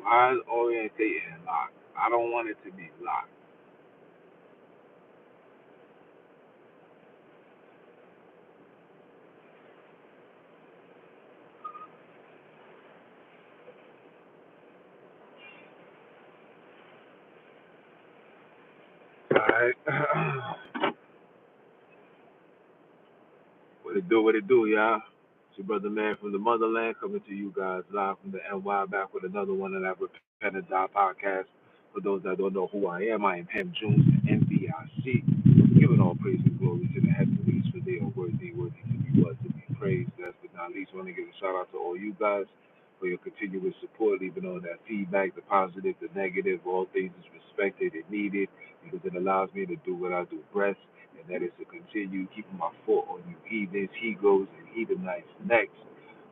Why is orientation locked? I don't want it to be locked. Alright. What it do, y'all? It's your brother man from the motherland coming to you guys live from the NY back with another one of that Repentant Die podcast. For those that don't know who I am Ham Jones, NBIC. Giving all praise and glory to the heavenlies for they are worthy, worthy to be what to be praised. Last but not least, I want to give a shout out to all you guys for your continuous support, even on that feedback, the positive, the negative, all things is respected and needed because it allows me to do what I do best, and that is to continue keeping my foot on you heathens, he goes, and Hedonites next.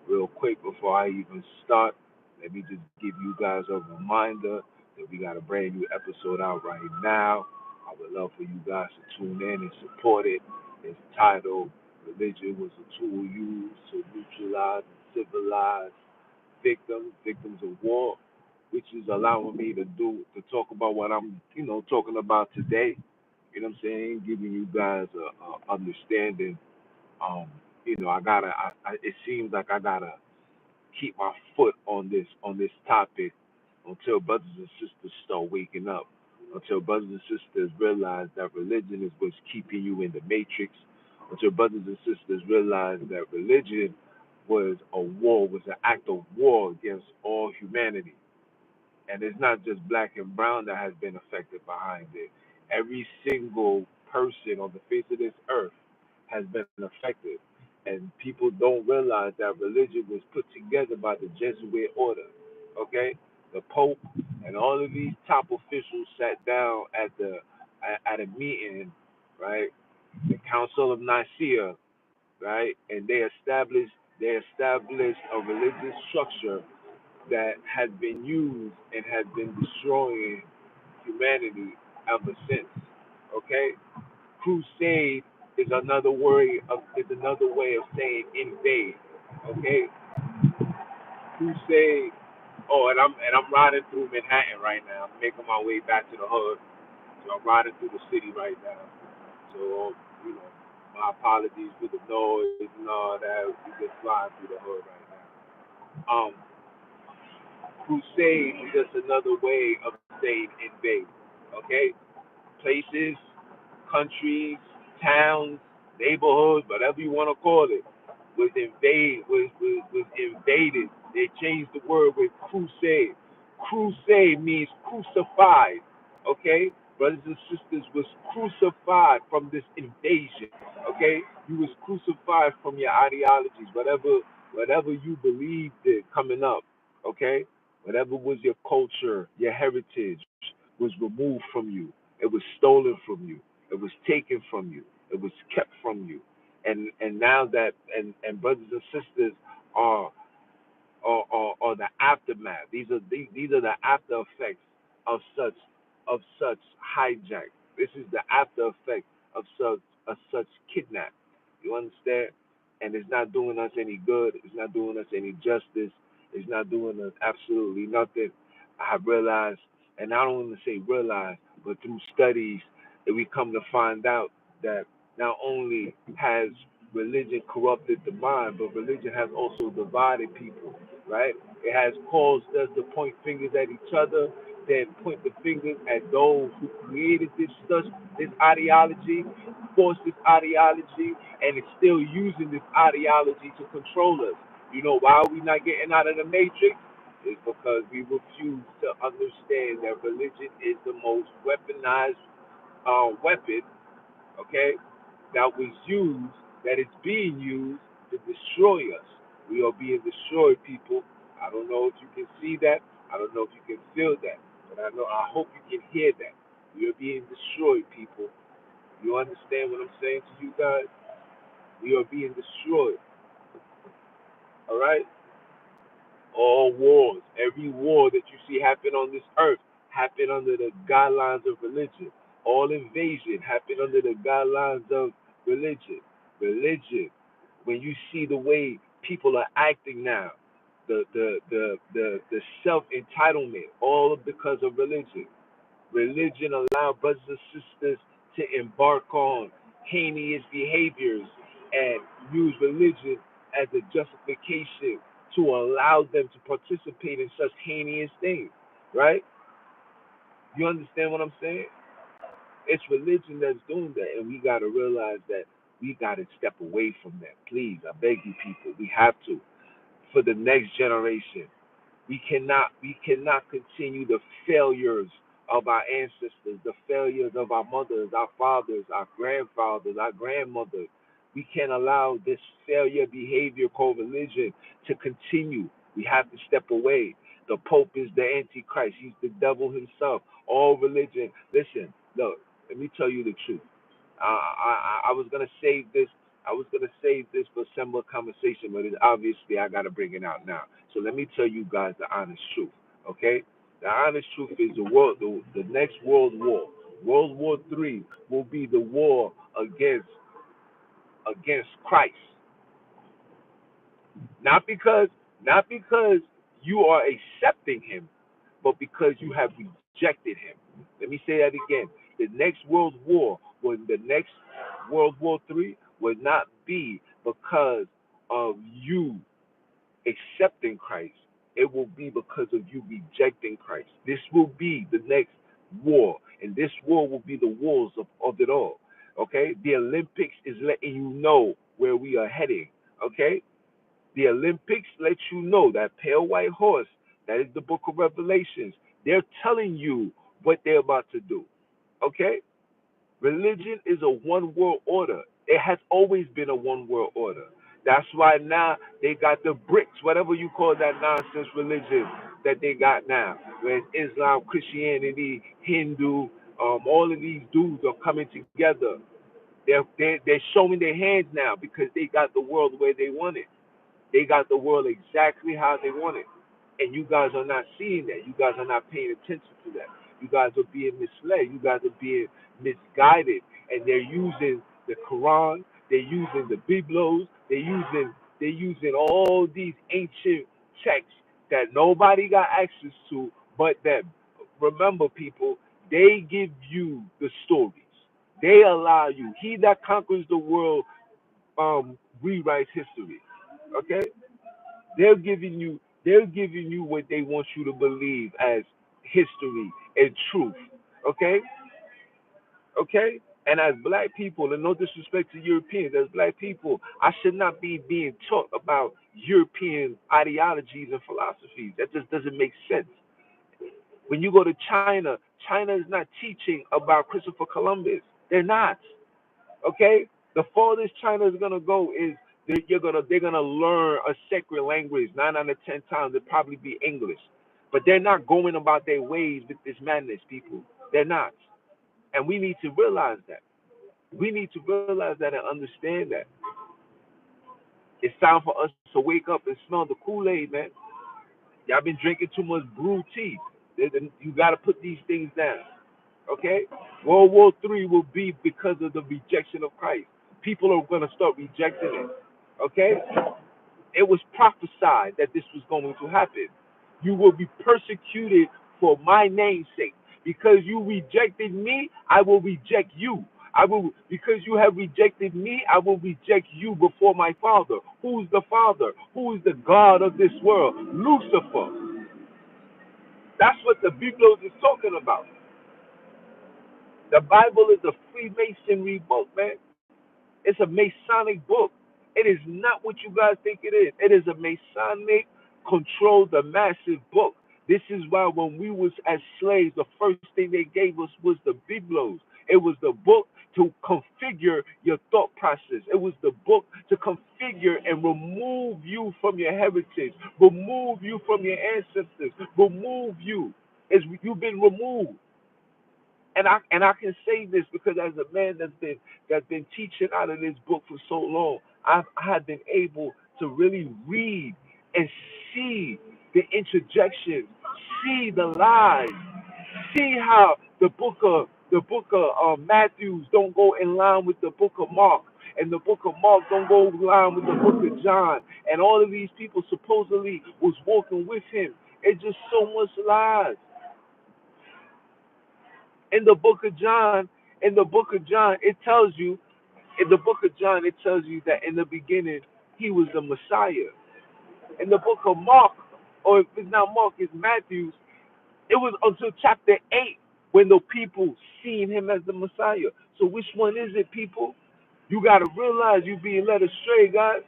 Real quick before I even start, let me just give you guys a reminder that we got a brand new episode out right now. I would love for you guys to tune in and support it. It's titled Religion Was a Tool Used to Neutralize and Civilize Victims of War, which is allowing me to talk about what I'm, talking about today. You know what I'm saying? Giving you guys a understanding. Um, it seems like I gotta keep my foot on this topic until brothers and sisters start waking up. Until brothers and sisters realize that religion is what's keeping you in the matrix. Until brothers and sisters realize that religion was an act of war against all humanity. And it's not just black and brown that has been affected behind it. Every single person on the face of this earth has been affected. And people don't realize that religion was put together by the Jesuit order. Okay? The Pope and all of these top officials sat down at a meeting, right? The Council of Nicaea, right? And they established a religious structure that has been used and has been destroying humanity ever since. Okay, crusade is another way of saying invade. Okay, crusade. Oh, and I'm riding through Manhattan right now. I'm making my way back to the hood, so I'm riding through the city right now. So you know, my apologies for the noise and all that. We just flying through the hood right now. Crusade is just another way of saying invade. Okay? Places, countries, towns, neighborhoods, whatever you want to call it, was invaded. They changed the word with crusade. Crusade means crucified. Okay? Brothers and sisters was crucified from this invasion. Okay? You was crucified from your ideologies, whatever you believed in coming up. Okay? Whatever was your culture, your heritage was removed from you. It was stolen from you. It was taken from you. It was kept from you. And now that and brothers and sisters are are the aftermath. These are the after effects of such hijack. This is the after effect of such kidnap. You understand? And it's not doing us any good. It's not doing us any justice. It's not doing us absolutely nothing. I have realized, and I don't want to say realize, but through studies, that we come to find out that not only has religion corrupted the mind, but religion has also divided people, right? It has caused us to point fingers at each other, then point the fingers at those who created this ideology, forced this ideology, and is still using this ideology to control us. You know why we not getting out of the matrix? It's because we refuse to understand that religion is the most weaponized weapon, okay, that was used, that is being used to destroy us. We are being destroyed, people. I don't know if you can see that. I don't know if you can feel that. But I hope you can hear that. We are being destroyed, people. You understand what I'm saying to you guys? We are being destroyed. All right? All wars, every war that you see happen on this earth, happen under the guidelines of religion. All invasion happen under the guidelines of religion. Religion. When you see the way people are acting now, the self entitlement, all because of religion. Religion allows brothers and sisters to embark on heinous behaviors and use religion as a justification to allow them to participate in such heinous things, right? You understand what I'm saying? It's religion that's doing that, and we got to realize that we got to step away from that. Please, I beg you, people, we have to for the next generation. We cannot continue the failures of our ancestors, the failures of our mothers, our fathers, our grandfathers, our grandmothers. We can't allow this failure behavior called religion to continue. We have to step away. The Pope is the Antichrist. He's the devil himself. All religion. Listen, look, let me tell you the truth. I was gonna save this. I was gonna save this for similar conversation, but obviously I gotta bring it out now. So let me tell you guys the honest truth. Okay, the honest truth is the next World War, World War III, will be the war against Christ. Not because not because you are accepting Him, but because you have rejected Him. Let me say that again. The next World War, when the next World War III, will not be because of you accepting Christ. It will be because of you rejecting Christ. This will be the next war, and this war will be the wars of it all. Okay? The Olympics is letting you know where we are heading. Okay? The Olympics let you know that pale white horse, that is the book of Revelations, they're telling you what they're about to do. Okay? Religion is a one world order. It has always been a one world order. That's why now they got the BRICS, whatever you call that nonsense religion that they got now, where it's Islam, Christianity, Hindu, all of these dudes are coming together. They're showing their hands now because they got the world where they want it. They got the world exactly how they want it. And you guys are not seeing that. You guys are not paying attention to that. You guys are being misled. You guys are being misguided. And they're using the Quran, they're using the Biblos, they're using all these ancient texts that nobody got access to but them. Remember, people, they give you the stories. They allow you. He that conquers the world rewrites history. Okay? They're giving you what they want you to believe as history and truth. Okay? Okay? And as black people, and no disrespect to Europeans, as black people, I should not be being taught about European ideologies and philosophies. That just doesn't make sense. When you go to China, China is not teaching about Christopher Columbus. They're not. Okay? The farthest China is gonna go is they're gonna learn a sacred language. 9 out of 10 times it'll probably be English, but they're not going about their ways with this madness, people. They're not, and we need to realize that. We need to realize that and understand that it's time for us to wake up and smell the Kool-Aid, man. Y'all been drinking too much brewed tea. You got to put these things down. Okay? World War III will be because of the rejection of Christ. People are going to start rejecting it. Okay? It was prophesied that this was going to happen. You will be persecuted for my name's sake. Because you rejected me, I will reject you. Because you have rejected me, I will reject you before my Father. Who's the Father? Who is the God of this world? Lucifer. That's what the Biblos is talking about. The Bible is a Freemasonry book, man. It's a Masonic book. It is not what you guys think it is. It is a Masonic control the massive book. This is why when we was as slaves, the first thing they gave us was the Biblos. It was the book to configure your thought process. It was the book to configure and remove you from your heritage, remove you from your ancestors, remove you. As you've been removed. And I can say this because as a man that's been teaching out of this book for so long, I have been able to really read and see the interjections, see the lies, see how the book of Matthews don't go in line with the book of Mark, and the book of Mark don't go line with the book of John. And all of these people supposedly was walking with him. It's just so much lies. In the book of John, it tells you, that in the beginning he was the Messiah. In the book of Mark, or if it's not Mark, it's Matthew, it was until chapter 8 when the people seen him as the Messiah. So which one is it, people? You got to realize you being led astray, guys.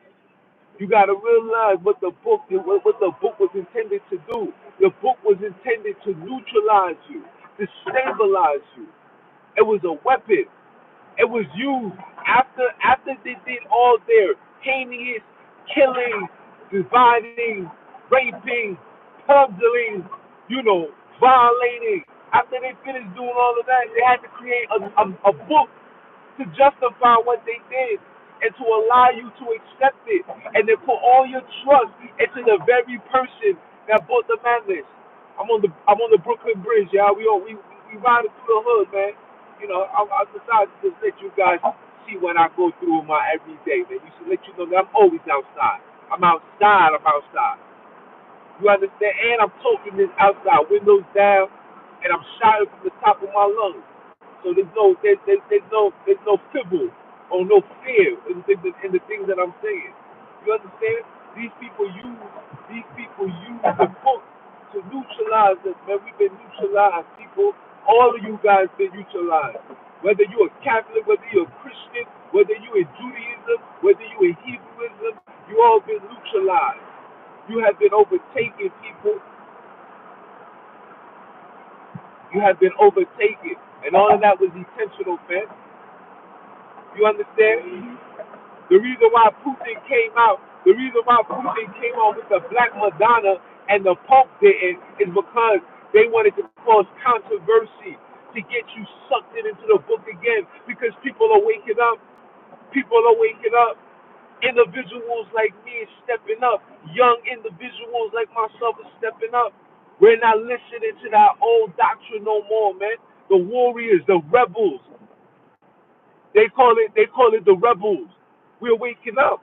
You got to realize what the book was intended to do. The book was intended to neutralize you, to stabilize you. It was a weapon. It was used after they did all their heinous killing, dividing, raping, plundering, violating. After they finished doing all of that, they had to create a book to justify what they did and to allow you to accept it, and they put all your trust into the very person that brought the madness. I'm on the Brooklyn Bridge, y'all. We riding through the hood, man. I decided to just let you guys see what I go through in my everyday, man. You should let you know that I'm always outside. I'm outside. You understand? And I'm talking this outside, windows down, and I'm shouting from the top of my lungs. So there's no fibble or no fear in the things that I'm saying. You understand? These people use the book to neutralize us, man. We've been neutralized, people. All of you guys been neutralized. Whether you're a Catholic, whether you're a Christian, whether you're in Judaism, whether you're in Hebrewism, you all been neutralized. You have been overtaken, people. You have been overtaken. And all of that was intentional, man. You understand? The reason why Putin came out with the Black Madonna and the Pope didn't is because they wanted to cause controversy to get you sucked into the book again, because people are waking up. Individuals like me is stepping up. Young individuals like myself are stepping up. We're not listening to that old doctrine no more, man. The warriors, the rebels. They call it the rebels. We're waking up.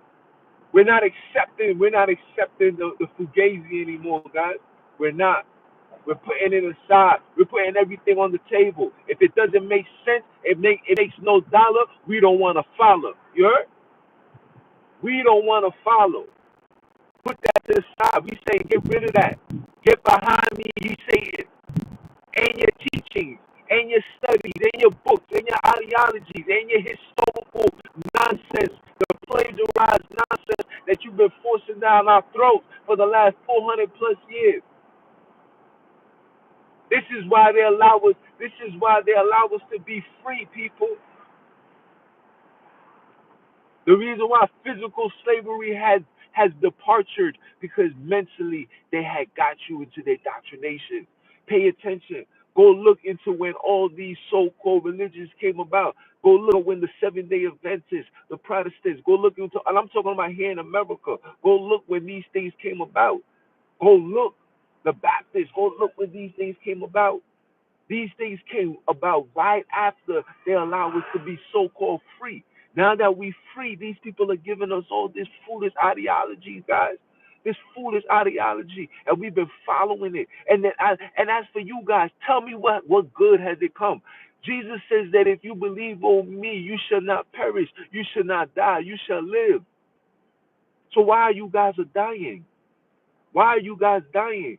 We're not accepting the fugazi anymore, guys. We're not. We're putting it aside. We're putting everything on the table. If it doesn't make sense, it makes no dollar, we don't want to follow. You heard? We don't want to follow. Put that to the side. We say, get rid of that. Get behind me, you Satan. And your teachings, and your studies, and your books, and your ideologies, and your historical nonsense, the plagiarized nonsense that you've been forcing down our throats for the last 400 plus years. This is why they allow us to be free, people. The reason why physical slavery has departed, because mentally they had got you into their doctrination. Pay attention. Go look into when all these so-called religions came about. Go look when the Seventh-day Adventists, the Protestants. Go look into, and I'm talking about here in America. Go look when these things came about. Go look, the Baptists. Go look when these things came about. These things came about right after they allowed us to be so-called free. Now that we free, these people are giving us all this foolish ideology, guys. This foolish ideology, and we've been following it. And as for you guys, tell me what good has it come? Jesus says that if you believe on me, you shall not perish, you shall not die, you shall live. So why are you guys dying? Why are you guys dying?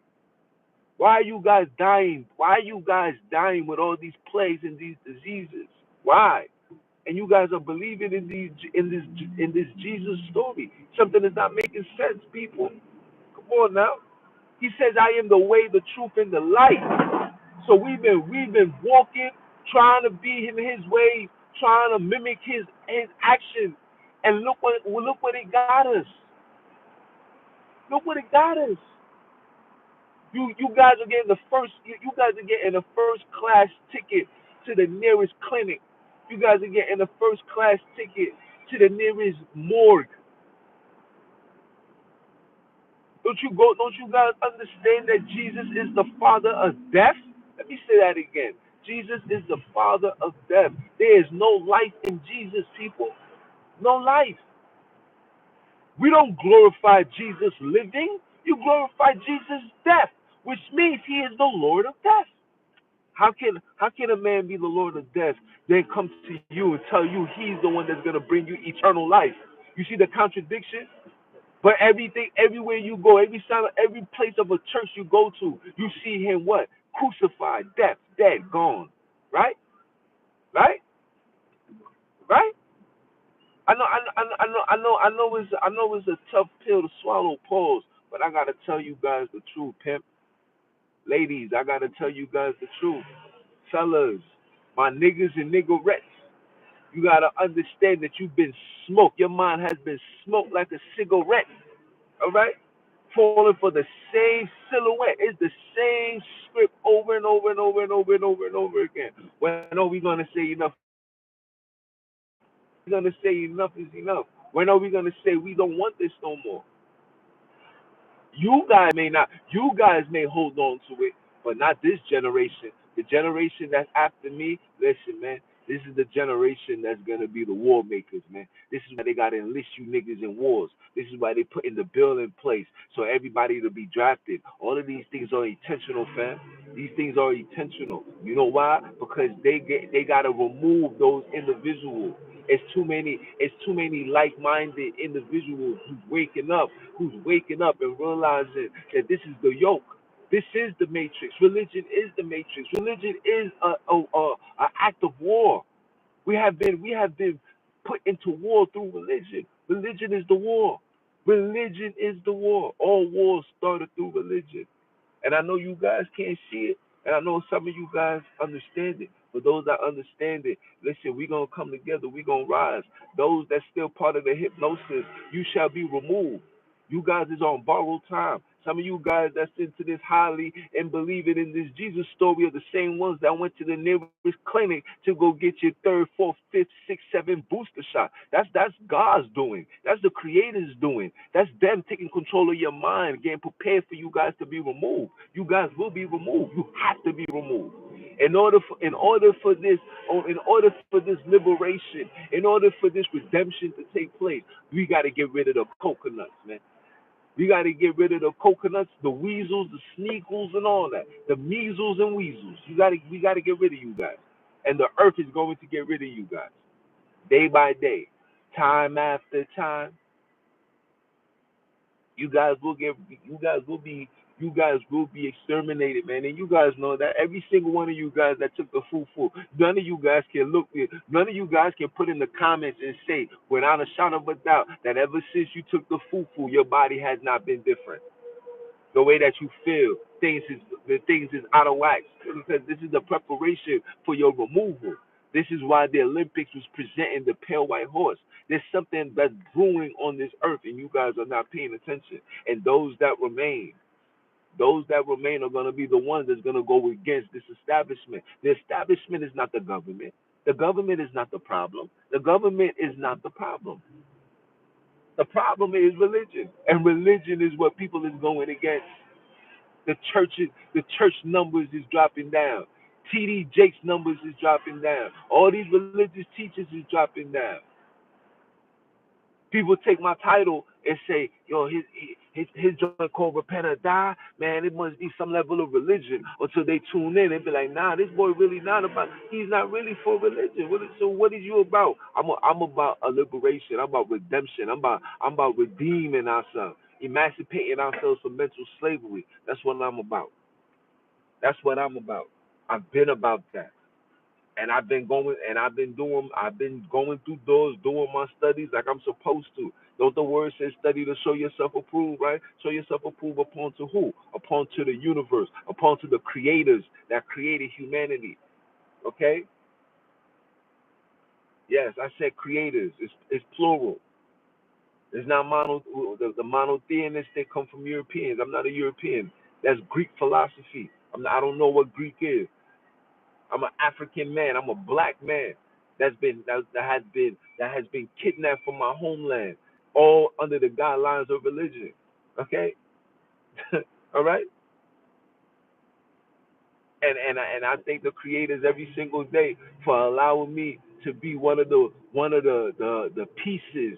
Why are you guys dying? Why are you guys dying with all these plagues and these diseases? Why? And you guys are believing in this Jesus story. Something is not making sense, people. Come on now. He says, "I am the way, the truth, and the light." So we've been walking, trying to be in His way, trying to mimic His actions, and look what it got us. Look what it got us. You guys are getting a first class ticket to the nearest clinic. You guys are getting a first class ticket to the nearest morgue. Don't you guys understand that Jesus is the father of death? Let me say that again. Jesus is the father of death. There is no life in Jesus, people. No life. We don't glorify Jesus living. You glorify Jesus' death, which means he is the Lord of death. How can a man be the Lord of death, then come to you and tell you he's the one that's gonna bring you eternal life? You see the contradiction? But everything, everywhere you go, every place of a church you go to, you see him what? Crucified, death, dead, gone. Right? Right? Right? I know it's a tough pill to swallow, pause, but I gotta tell you guys the truth, pimp. Ladies, I gotta tell you guys the truth. Fellas, my niggas and niggerettes, you gotta understand that you've been smoked. Your mind has been smoked like a cigarette. All right? Falling for the same silhouette. It's the same script over and over and over and over and over and over again. When are we gonna say enough? We're gonna say enough is enough. When are we gonna say we don't want this no more? You guys may not. You guys may hold on to it, but not this generation. The generation that's after me. Listen, man. This is the generation that's gonna be the war makers, man. This is why they gotta enlist you niggas in wars. This is why they put in the bill in place so everybody to be drafted. All of these things are intentional, fam. These things are intentional. You know why? Because they gotta remove those individuals. It's too many like-minded individuals who's waking up and realizing that this is the yoke. This is the matrix. Religion is the matrix. Religion is a act of war. We have been put into war through religion. Religion is the war. Religion is the war. All wars started through religion. And I know you guys can't see it, and I know some of you guys understand it. For those that understand it, listen, we're going to come together. We're going to rise. Those that's still part of the hypnosis, you shall be removed. You guys is on borrowed time. Some of you guys that's into this highly and believing in this Jesus story are the same ones that went to the nearest clinic to go get your third, fourth, fifth, sixth, seventh booster shot. That's God's doing. That's the Creator's doing. That's them taking control of your mind, getting prepared for you guys to be removed. You guys will be removed. You have to be removed. In order for this liberation, in order for this redemption to take place, we got to get rid of the coconuts, man. We got to get rid of the coconuts, the weasels, the sneakles, and all that. The measles and weasels. We got to get rid of you guys, and the earth is going to get rid of you guys, day by day, time after time. You guys will get. You guys will be. You guys will be exterminated, man. And you guys know that every single one of you guys that took the foo, none of you guys can look. None of you guys can put in the comments and say, without a shadow of a doubt, that ever since you took the foo, your body has not been different. The way that you feel, the things is out of whack, because this is the preparation for your removal. This is why the Olympics was presenting the pale white horse. There's something that's brewing on this earth, and you guys are not paying attention. And those that remain are going to be the ones that's going to go against this establishment. The establishment is not the government. The government is not the problem. The government is not the problem. The problem is religion, and religion is what people is going against. The church numbers is dropping down. TD Jakes numbers is dropping down. All these religious teachers is dropping down. People take my title and say, yo, his joint called Repent or Die. Man, it must be some level of religion. Until they tune in and be like, nah, this boy really not about, he's not really for religion. So what is you about? I'm about a liberation. I'm about redemption. I'm about redeeming ourselves, emancipating ourselves from mental slavery. That's what I'm about. That's what I'm about. I've been about that. And I've been going through doors, doing my studies like I'm supposed to. Don't the word say study to show yourself approved, right? Show yourself approved upon to who? Upon to the universe, upon to the creators that created humanity. Okay? Yes, I said creators. It's plural. It's not mono. The monotheists come from Europeans. I'm not a European. That's Greek philosophy. I don't know what Greek is. I'm an African man. I'm a black man that has been kidnapped from my homeland, all under the guidelines of religion. Okay, all right. And I thank the creators every single day for allowing me to be one of the pieces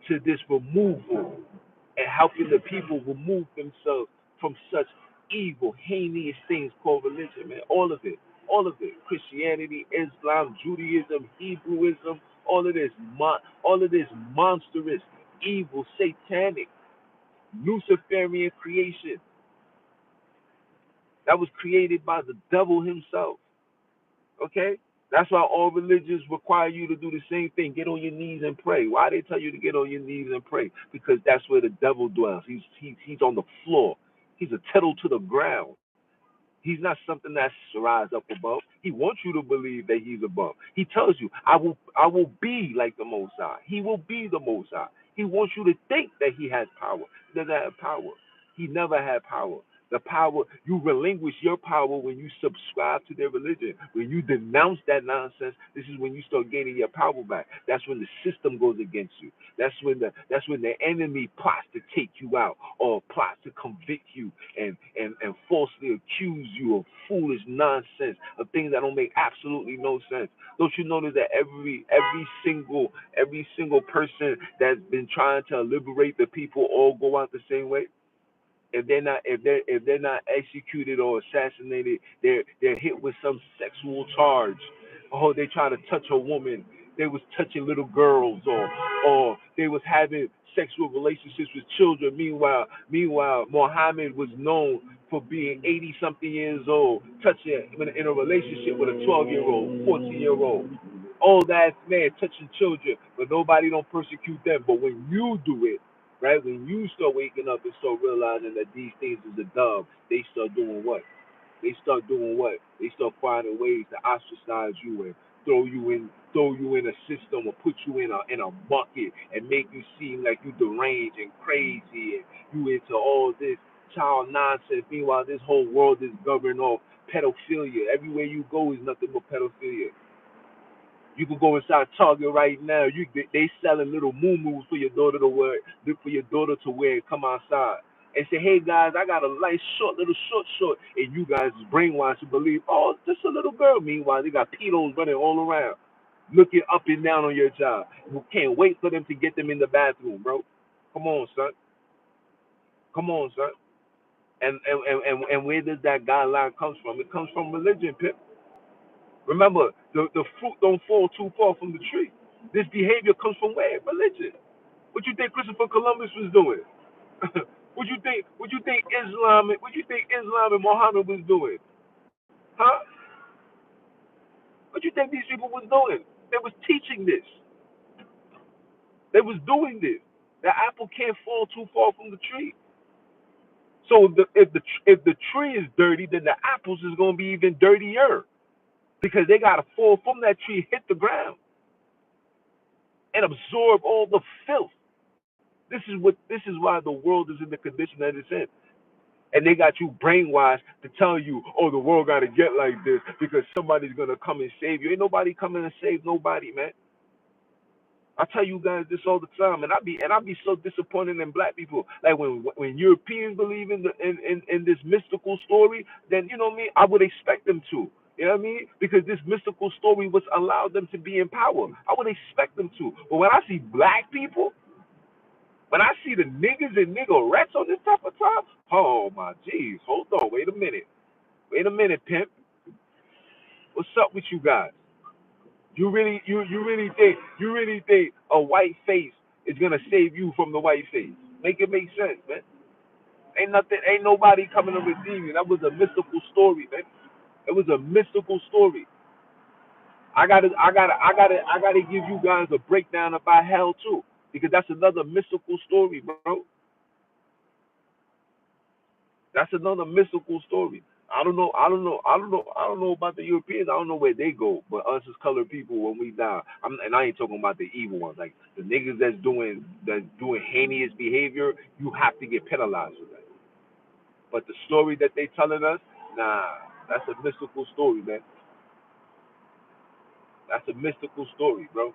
to this removal and helping the people remove themselves from such evil, heinous things called religion, man. All of it. Christianity, Islam, Judaism, Hebrewism, all of this monstrous, evil, satanic, Luciferian creation that was created by the devil himself. Okay? That's why all religions require you to do the same thing. Get on your knees and pray. Why they tell you to get on your knees and pray? Because that's where the devil dwells. He's on the floor. He's a tittle to the ground. He's not something that's rise up above. He wants you to believe that he's above. He tells you, I will be like the Most High. He will be the Most High. He wants you to think that he has power. He doesn't have power. He never had power. The power, you relinquish your power when you subscribe to their religion. When you denounce that nonsense, this is when you start gaining your power back. That's when the system goes against you. That's when the enemy plots to take you out or plots to convict you and falsely accuse you of foolish nonsense, of things that don't make absolutely no sense. Don't you notice that every single person that's been trying to liberate the people all go out the same way? If they're not executed or assassinated, they're hit with some sexual charge. Oh, they try to touch a woman. They was touching little girls, or they was having sexual relationships with children. Meanwhile, Muhammad was known for being 80 something years old, touching in a relationship with a 12-year-old, 14-year-old. All that man touching children, but nobody don't persecute them. But when you do it, right? When you start waking up and start realizing that these things is a dub, they start doing what? They start finding ways to ostracize you and throw you in a system or put you in a bucket and make you seem like you deranged and crazy and you into all this child nonsense. Meanwhile, this whole world is governed off pedophilia. Everywhere you go is nothing but pedophilia. You can go inside Target right now. They selling little moo for your daughter to wear, and come outside and say, "Hey guys, I got a nice short, and you guys is brainwashed to believe, oh, it's just a little girl." Meanwhile, they got pedos running all around, looking up and down on your child. You can't wait for them to get them in the bathroom, bro. Come on, son. Come on, son. And where does that guideline comes from? It comes from religion, Pip. Remember, the fruit don't fall too far from the tree. This behavior comes from where? Religion. What you think Christopher Columbus was doing? What you think? What you think Islam? What you think Islam and Muhammad was doing? Huh? What you think these people was doing? They was teaching this. They was doing this. The apple can't fall too far from the tree. So if the tree is dirty, then the apples is gonna be even dirtier because they gotta fall from that tree, hit the ground, and absorb all the filth. This is why the world is in the condition that it's in. And they got you brainwashed to tell you, oh, the world gotta get like this because somebody's gonna come and save you. Ain't nobody coming to save nobody, man. I tell you guys this all the time, and I be so disappointed in black people. Like when Europeans believe in this mystical story, then you know what I mean. I would expect them to. You know what I mean? Because this mystical story was allowed them to be in power. I would expect them to. But when I see black people, when I see the niggas and niggerettes on this type of time, oh my jeez, hold on, wait a minute, pimp. What's up with you guys? You really think a white face is gonna save you from the white face? Make it make sense, man. Ain't nobody coming to redeem you. That was a mystical story, man. It was a mystical story. I gotta give you guys a breakdown about hell too, because that's another mystical story, bro. That's another mystical story. I don't know about the Europeans. I don't know where they go. But us as colored people, when we die, and I ain't talking about the evil ones, like the niggas that's doing heinous behavior. You have to get penalized for that. But the story that they telling us, nah, that's a mystical story, man. That's a mystical story, bro.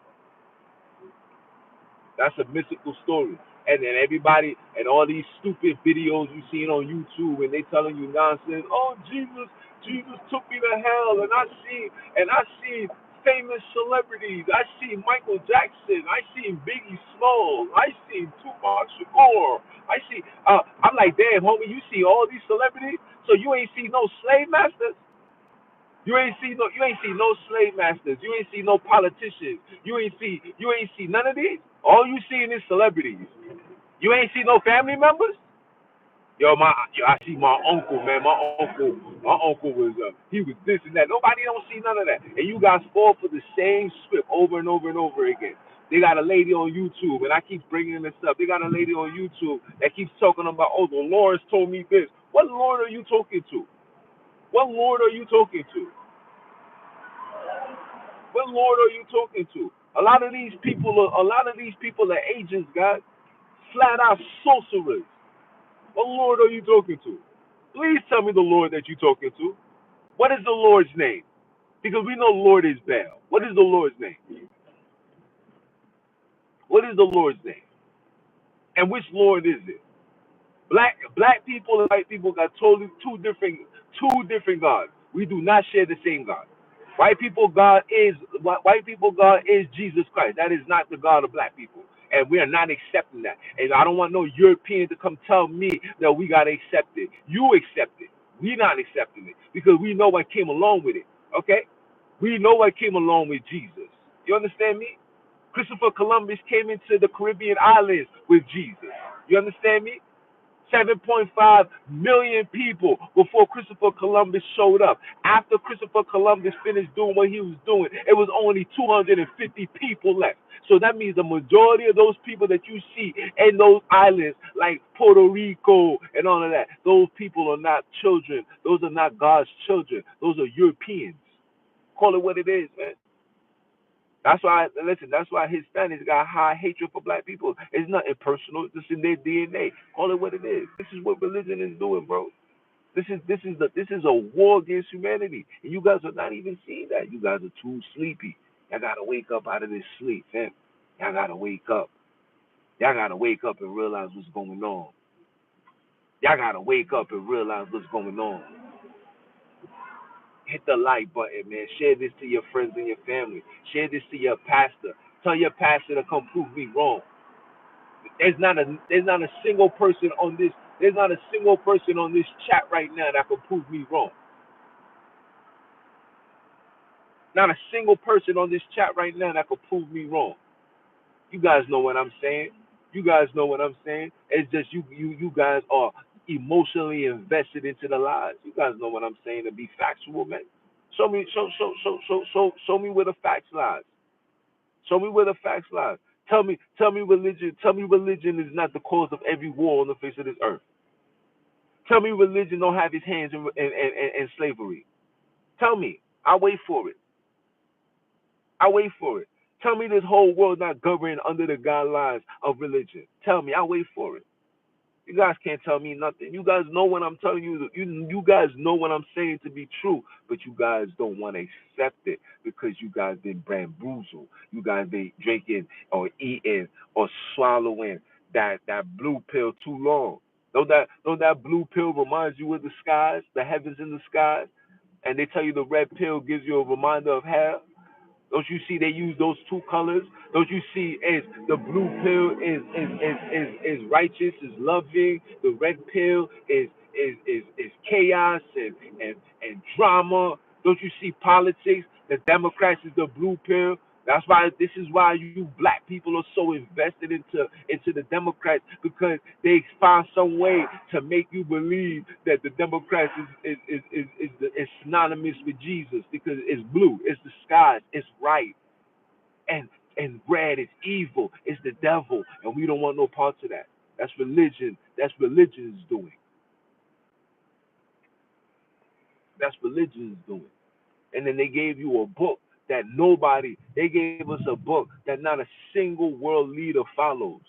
That's a mystical story. And then everybody and all these stupid videos you seen on YouTube and they telling you nonsense. Oh, Jesus. Jesus took me to hell, and I see famous celebrities. I see Michael Jackson. I see Biggie Smalls. I see Tupac Shakur. I see. I'm like, damn, homie, you see all these celebrities, so you ain't see no slave masters. You ain't see no slave masters. You ain't see no politicians. You ain't see none of these. All you seeing is celebrities. You ain't see no family members. I see my uncle, man. My uncle was he was this and that. Nobody don't see none of that. And you guys fall for the same script over and over and over again. They got a lady on YouTube, and I keep bringing this up. They got a lady on YouTube that keeps talking about, oh, the Lord told me this. What Lord are you talking to? What Lord are you talking to? What Lord are you talking to? A lot of these people are agents, God. Flat out sorcerers. What Lord are you talking to? Please tell me the Lord that you're talking to. What is the Lord's name? Because we know Lord is Baal. What is the Lord's name? What is the Lord's name? And which Lord is it? Black people and white people got totally two different gods. We do not share the same God. White people God is Jesus Christ. That is not the God of black people. And we are not accepting that. And I don't want no European to come tell me that we gotta accept it. You accept it. We not accepting it. Because we know what came along with it. Okay? We know what came along with Jesus. You understand me? Christopher Columbus came into the Caribbean islands with Jesus. You understand me? 7.5 million people before Christopher Columbus showed up. After Christopher Columbus finished doing what he was doing, it was only 250 people left. So that means the majority of those people that you see in those islands, like Puerto Rico and all of that, those people are not children. Those are not God's children. Those are Europeans. Call it what it is, man. That's why Hispanics got high hatred for black people. It's nothing personal. It's just in their DNA. Call it what it is. This is what religion is doing, bro. This is a war against humanity. And you guys are not even seeing that. You guys are too sleepy. Y'all gotta wake up out of this sleep, man. Y'all gotta wake up. Y'all gotta wake up and realize what's going on. Y'all gotta wake up and realize what's going on. Hit the like button, man. Share this to your friends and your family. Share this to your pastor. Tell your pastor to come prove me wrong. There's not a single person on this there's not a single person on this chat right now that can prove me wrong. Not a single person on this chat right now that can prove me wrong. You guys know what I'm saying. You guys know what I'm saying. It's just you guys are emotionally invested into the lies. You guys know what I'm saying. To be factual, man. Show me where the facts lies. Show me where the facts lie. Tell me religion is not the cause of every war on the face of this earth. Tell me religion don't have its hands in slavery. Tell me. I wait for it. I wait for it. Tell me this whole world not governed under the guidelines of religion. Tell me. I wait for it. You guys can't tell me nothing. You guys know what I'm telling you. You guys know what I'm saying to be true, but you guys don't want to accept it because you guys been bamboozled. You guys been drinking or eating or swallowing that blue pill too long. Don't that blue pill remind you of the skies, the heavens and the skies? And they tell you the red pill gives you a reminder of hell. Don't you see they use those two colors? Don't you see is the blue pill is righteous, is loving. The red pill is chaos and drama. Don't you see politics? The Democrats is the blue pill. This is why you black people are so invested into the Democrats, because they found some way to make you believe that the Democrats is synonymous with Jesus, because it's blue, it's the skies, it's right, and red is evil, it's the devil, and we don't want no parts of that. That's religion. That's religion's doing. That's religion's doing. And then they gave you a book they gave us a book that not a single world leader follows.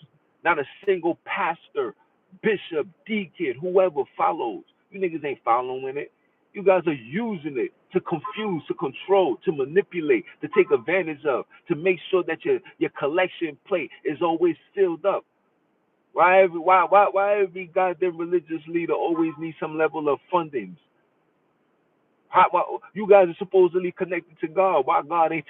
Not a single pastor, bishop, deacon, whoever follows. You niggas ain't following it. You guys are using it to confuse, to control, to manipulate, to take advantage of, to make sure that your collection plate is always filled up. Why every goddamn religious leader always needs some level of funding? You guys are supposedly connected to God. Why God ain't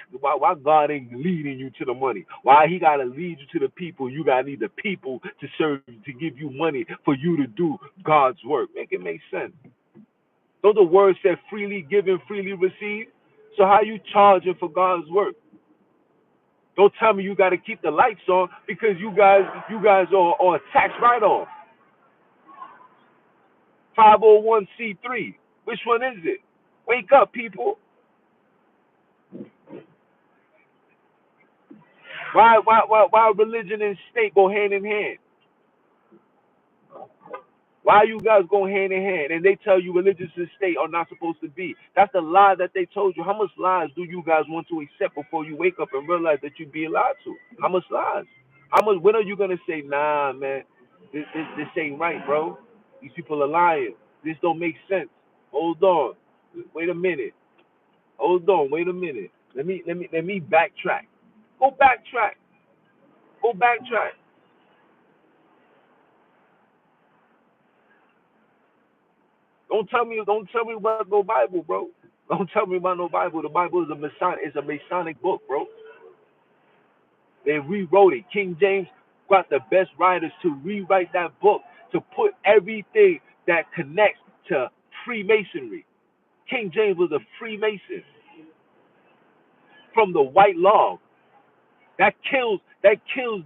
leading you to the money? Why He gotta lead you to the people? You gotta need the people to serve you, to give you money for you to do God's work. Make it make sense. Those are words that freely given, freely received. So how you charging for God's work? Don't tell me you got to keep the lights on because you guys are a tax write-off. 501c3. Which one is it? Wake up, people. Why religion and state go hand in hand? Why you guys go hand in hand and they tell you religious and state are not supposed to be? That's the lie that they told you. How much lies do you guys want to accept before you wake up and realize that you're being lied to? How much lies? How much? When are you gonna say, nah, man, this ain't right, bro? These people are lying. This don't make sense. Hold on. Wait a minute. Hold on. Wait a minute. Let me backtrack. Go backtrack. Go backtrack. Don't tell me about no Bible, bro. Don't tell me about no Bible. The Bible is a Masonic book, bro. They rewrote it. King James got the best writers to rewrite that book to put everything that connects to Freemasonry. King James was a Freemason from the white log. That kills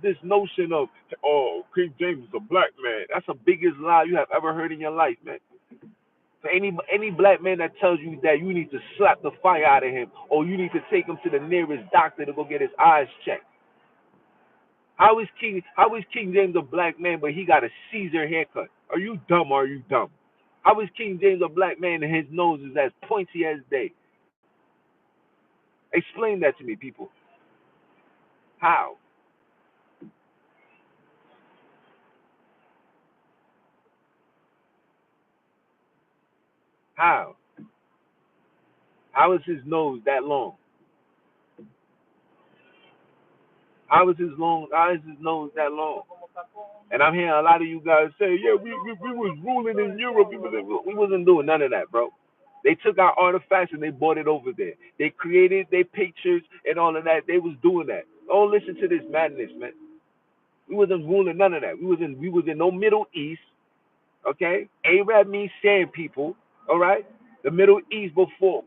this notion of, oh, King James is a black man. That's the biggest lie you have ever heard in your life, man. For any black man that tells you that you need to slap the fire out of him or you need to take him to the nearest doctor to go get his eyes checked. How is King James a black man but he got a Caesar haircut? Are you dumb or are you dumb? How is King James a black man and his nose is as pointy as day? Explain that to me, people. How? How? How is his nose that long? How is his nose that long? And I'm hearing a lot of you guys say, yeah, we was ruling in Europe. We wasn't doing none of that, bro. They took our artifacts and they brought it over there. They created their pictures and all of that. They was doing that. Don't listen to this madness, man. We wasn't ruling none of that. We was in no Middle East. Okay, Arab means sand people. All right, the Middle East before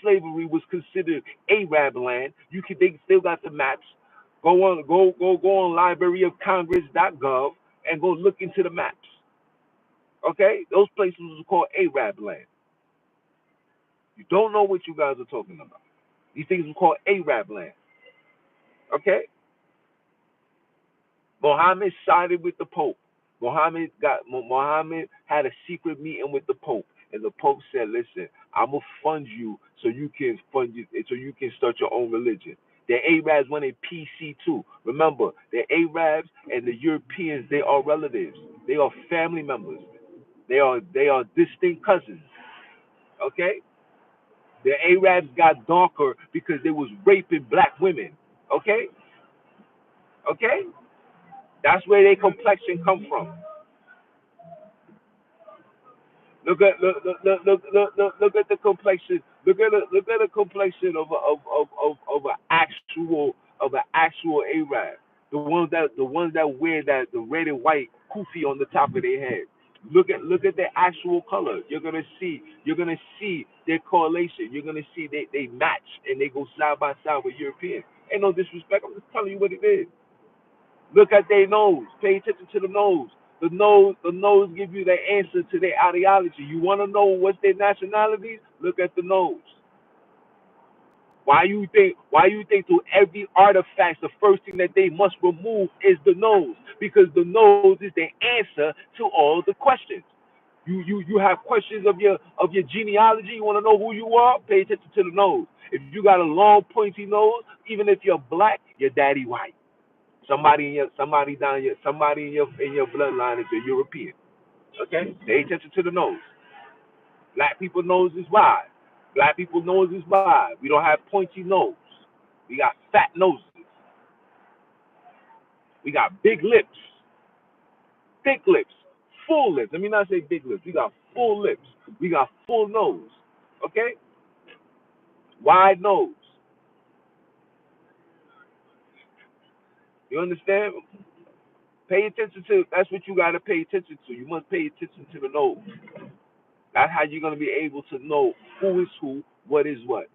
slavery was considered Arab land. They still got the maps. Go on libraryofcongress.gov and go look into the maps. Okay, those places was called Arab land. You don't know what you guys are talking about. These things were called Arab land. Okay, Muhammad sided with the Pope. Muhammad had a secret meeting with the Pope, and the Pope said, "Listen, I'm gonna fund you so you can start your own religion." The Arabs wanted PC too. Remember, the Arabs and the Europeans, they are relatives. They are family members. They are distinct cousins. Okay, the Arabs got darker because they was raping black women. Okay, okay, that's where their complexion come from. Look at the complexion. Look at the complexion of an actual Arab. The ones that wear that the red and white kufi on the top of their head. Look at their actual color. You're gonna see their correlation. You're gonna see they match and they go side by side with Europeans. Ain't no disrespect. I'm just telling you what it is. Look at their nose. Pay attention to the nose. The nose gives you the answer to their ideology. You want to know what's their nationalities? Look at the nose. Why you think through every artifact, the first thing that they must remove is the nose? Because the nose is the answer to all the questions. You have questions of your genealogy. You want to know who you are? Pay attention to the nose. If you got a long pointy nose, even if you're black, your daddy white. Somebody in your bloodline is a European. Okay? Pay attention to the nose. Black people nose is wide. Black people nose is wide. We don't have pointy nose. We got fat noses. We got big lips, thick lips, full lips. Let me not say big lips. We got full lips. We got full nose. Okay? Wide nose. You understand? Pay attention to, that's what you got to pay attention to. You must pay attention to the nose. That's how you're going to be able to know who is who, what is what.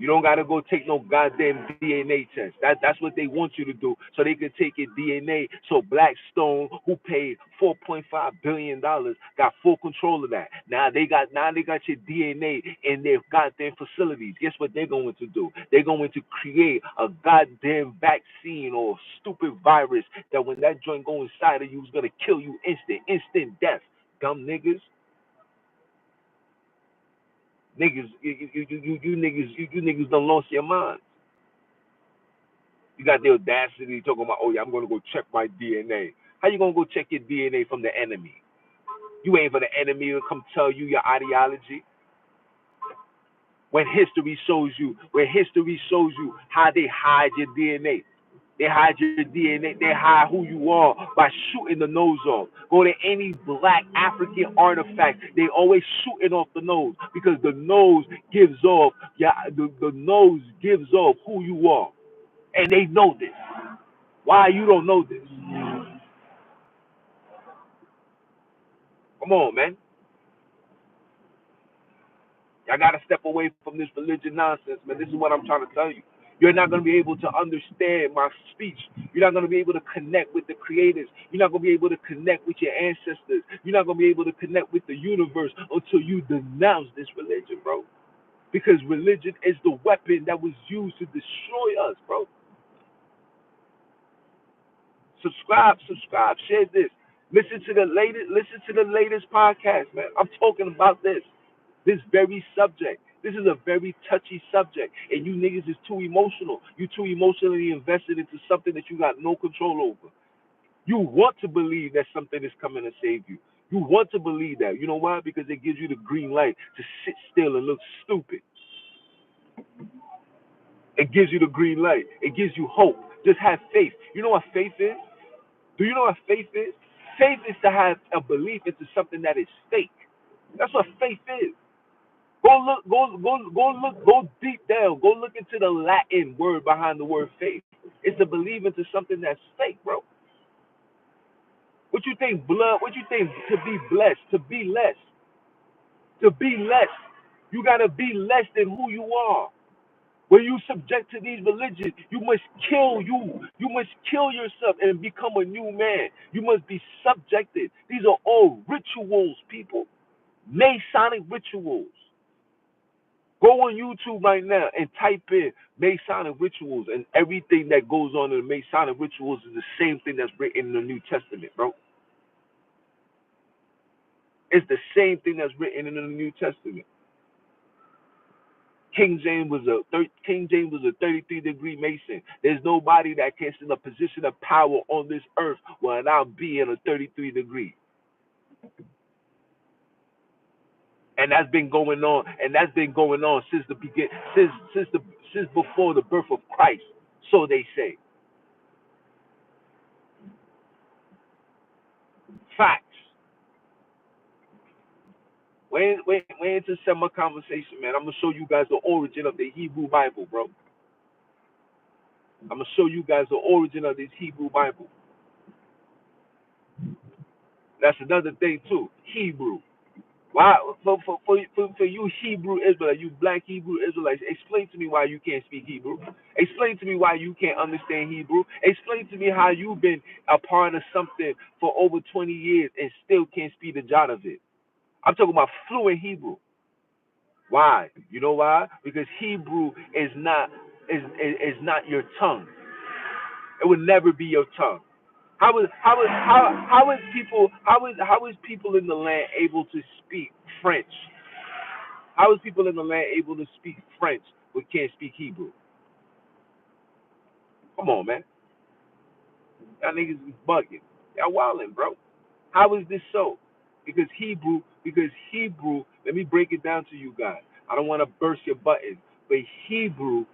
You don't gotta go take no goddamn DNA test. That's what they want you to do, so they can take your DNA. So Blackstone, who paid $4.5 billion, got full control of that. Now they got your DNA in their goddamn facilities. Guess what they're going to do? They're going to create a goddamn vaccine or stupid virus that when that joint go inside of you is gonna kill you instant death. Dumb niggas. You niggas done lost your mind. You got the audacity talking about, oh yeah, I'm gonna go check my DNA. How you gonna go check your DNA from the enemy? You ain't for the enemy to come tell you your ideology. When history shows you how they hide your DNA. They hide your DNA. They hide who you are by shooting the nose off. Go to any black African artifact. They always shooting off the nose because the nose gives off. Yeah, the nose gives off who you are, and they know this. Why you don't know this? Come on, man. Y'all got to step away from this religion nonsense, man. This is what I'm trying to tell you. You're not going to be able to understand my speech. You're not going to be able to connect with the creators. You're not going to be able to connect with your ancestors. You're not going to be able to connect with the universe until you denounce this religion, bro. Because religion is the weapon that was used to destroy us, bro. Subscribe, share this. Listen to the latest podcast, man. I'm talking about this very subject. This is a very touchy subject, and you niggas is too emotional. You too emotionally invested into something that you got no control over. You want to believe that something is coming to save you. You want to believe that. You know why? Because it gives you the green light to sit still and look stupid. It gives you the green light. It gives you hope. Just have faith. You know what faith is? Do you know what faith is? Faith is to have a belief into something that is fake. That's what faith is. Go deep down. Go look into the Latin word behind the word faith. It's to believe into something that's fake, bro. What you think blood? What you think to be blessed? To be less. To be less. You gotta be less than who you are. When you subject to these religions, you must kill you. You must kill yourself and become a new man. You must be subjected. These are all rituals, people. Masonic rituals. Go on YouTube right now and type in Masonic rituals, and everything that goes on in the Masonic rituals is the same thing that's written in the New Testament, bro. It's the same thing that's written in the New Testament. King James was a 33-degree Mason. There's nobody that can in a position of power on this earth without being a 33 degree. And that's been going on, since the begin, since before the birth of Christ. So they say. Facts. Wait into semi conversation, man. I'm gonna show you guys the origin of the Hebrew Bible, bro. I'm gonna show you guys the origin of this Hebrew Bible. That's another thing too. Hebrew. Why for you Hebrew Israelites, you black Hebrew Israelites, explain to me why you can't speak Hebrew. Explain to me why you can't understand Hebrew. Explain to me how you've been a part of something for over 20 years and still can't speak a jot of it. I'm talking about fluent Hebrew. Why? You know why? Because Hebrew is not your tongue. It would never be your tongue. How is people in the land able to speak French? How is people in the land able to speak French but can't speak Hebrew? Come on, man. Y'all niggas is bugging. Y'all wildin', bro. How is this so? Because Hebrew, let me break it down to you guys. I don't want to burst your button, but Hebrew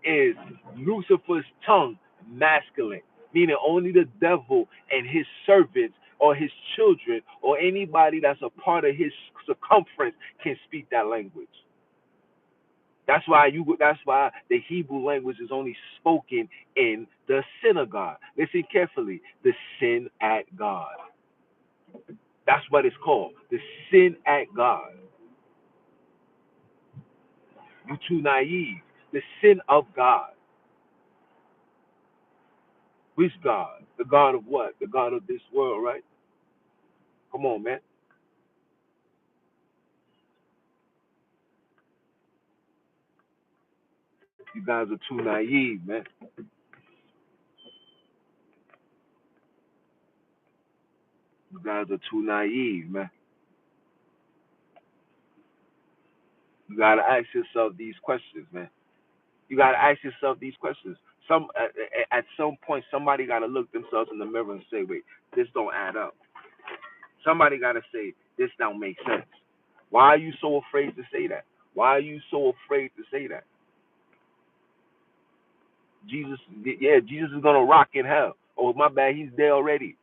is Lucifer's tongue masculine, meaning only the devil and his servants or his children or anybody that's a part of his circumference can speak that language. That's why the Hebrew language is only spoken in the synagogue. Listen carefully. The sin at God. That's what it's called. The sin at God. You too naive. The sin of God. Which God? The God of what? The God of this world, right? Come on, man. You guys are too naive, man. You guys are too naive, man. You gotta ask yourself these questions, man. You gotta ask yourself these questions. At some point, somebody gotta look themselves in the mirror and say, "Wait, this don't add up." Somebody gotta say, "This don't make sense." Why are you so afraid to say that? Why are you so afraid to say that? Jesus, yeah, Jesus is gonna rock in hell. Oh, my bad, he's there already.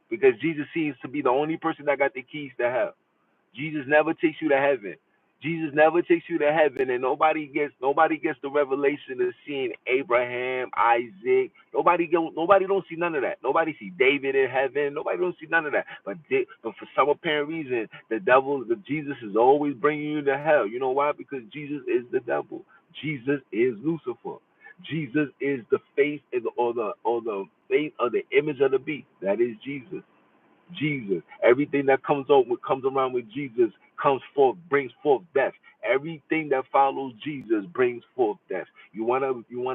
Because Jesus seems to be the only person that got the keys to hell. Jesus never takes you to heaven. Jesus never takes you to heaven, and nobody gets the revelation of seeing Abraham, Isaac. Nobody don't see none of that. Nobody see David in heaven. Nobody don't see none of that. But for some apparent reason, the Jesus is always bringing you to hell. You know why? Because Jesus is the devil. Jesus is Lucifer. Jesus is the face or the face of the image of the beast. That is Jesus. Jesus. Everything that comes around with Jesus brings forth death. Everything that follows Jesus brings forth death. You wanna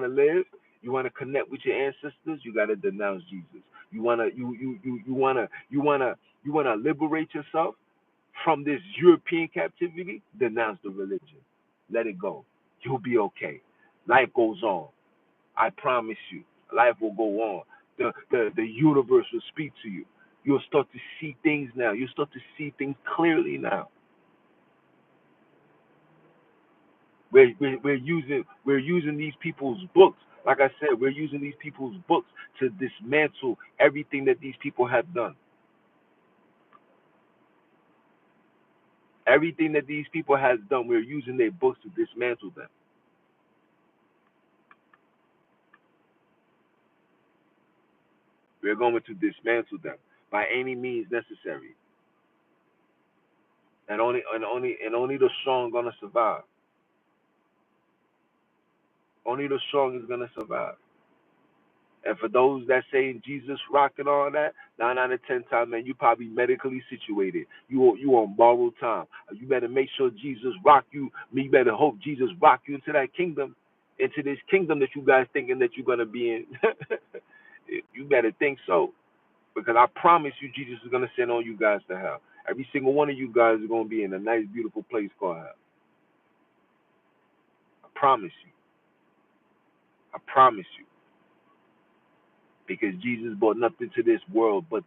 live? You wanna connect with your ancestors? You gotta denounce Jesus. You wanna liberate yourself from this European captivity? Denounce the religion. Let it go. You'll be okay. Life goes on. I promise you, life will go on. The universe will speak to you. You'll start to see things now. You'll start to see things clearly now. We're using these people's books. Like I said, we're using these people's books to dismantle everything that these people have done. Everything that these people have done, we're using their books to dismantle them. We're going to dismantle them by any means necessary. And only the strong gonna survive. Only the strong is gonna survive. And for those that say Jesus rock and all that, 9 out of 10 times, man, you probably medically situated. You on borrowed time. You better make sure Jesus rock you. You better hope Jesus rock you into that kingdom, into this kingdom that you guys thinking that you're gonna be in. You better think so, because I promise you, Jesus is gonna send all you guys to hell. Every single one of you guys is gonna be in a nice, beautiful place called hell. I promise you. I promise you. Because Jesus brought nothing to this world but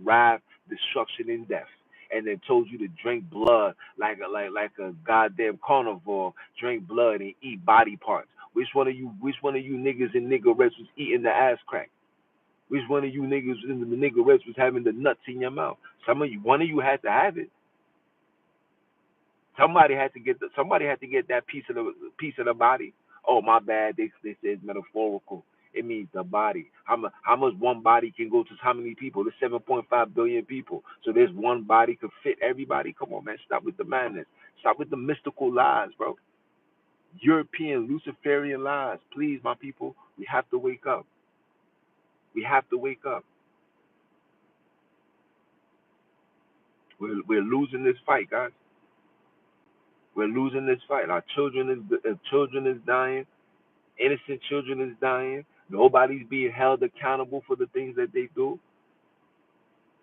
wrath, destruction, and death. And then told you to drink blood like a goddamn carnivore, drink blood and eat body parts. Which one of you niggas and niggerettes was eating the ass crack? Which one of you niggas and the niggerettes was having the nuts in your mouth? One of you had to have it. Somebody had to get that piece of the body. Oh, my bad. They said metaphorical. It means the body. How much one body can go to how many people? There's 7.5 billion people. So there's one body could fit everybody. Come on, man. Stop with the madness. Stop with the mystical lies, bro. European Luciferian lies. Please, my people, we have to wake up. We have to wake up. We're losing this fight, guys. We're losing this fight. Our children is dying. Innocent children is dying. Nobody's being held accountable for the things that they do.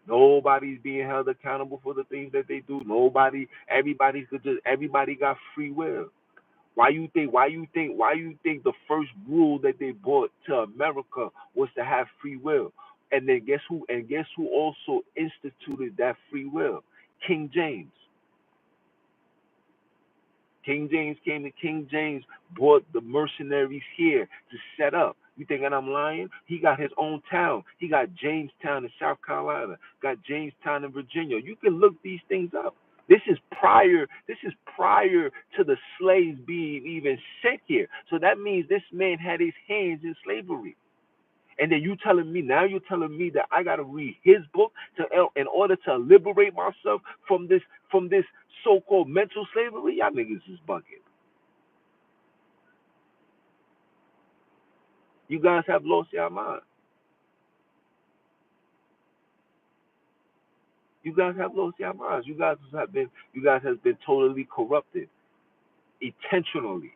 Nobody's being held accountable for the things that they do. Everybody got free will. Why you think the first rule that they brought to America was to have free will? And then guess who also instituted that free will? King James. King James came and King James brought the mercenaries here to set up. You thinking I'm lying? He got his own town. He got Jamestown in South Carolina, got Jamestown in Virginia. You can look these things up. This is prior. This is prior to the slaves being even sent here. So that means this man had his hands in slavery. And then you're telling me that I got to read his book in order to liberate myself from this so-called mental slavery. Y'all niggas is bugging. You guys have lost your mind. You guys have lost your minds. You guys have been totally corrupted intentionally.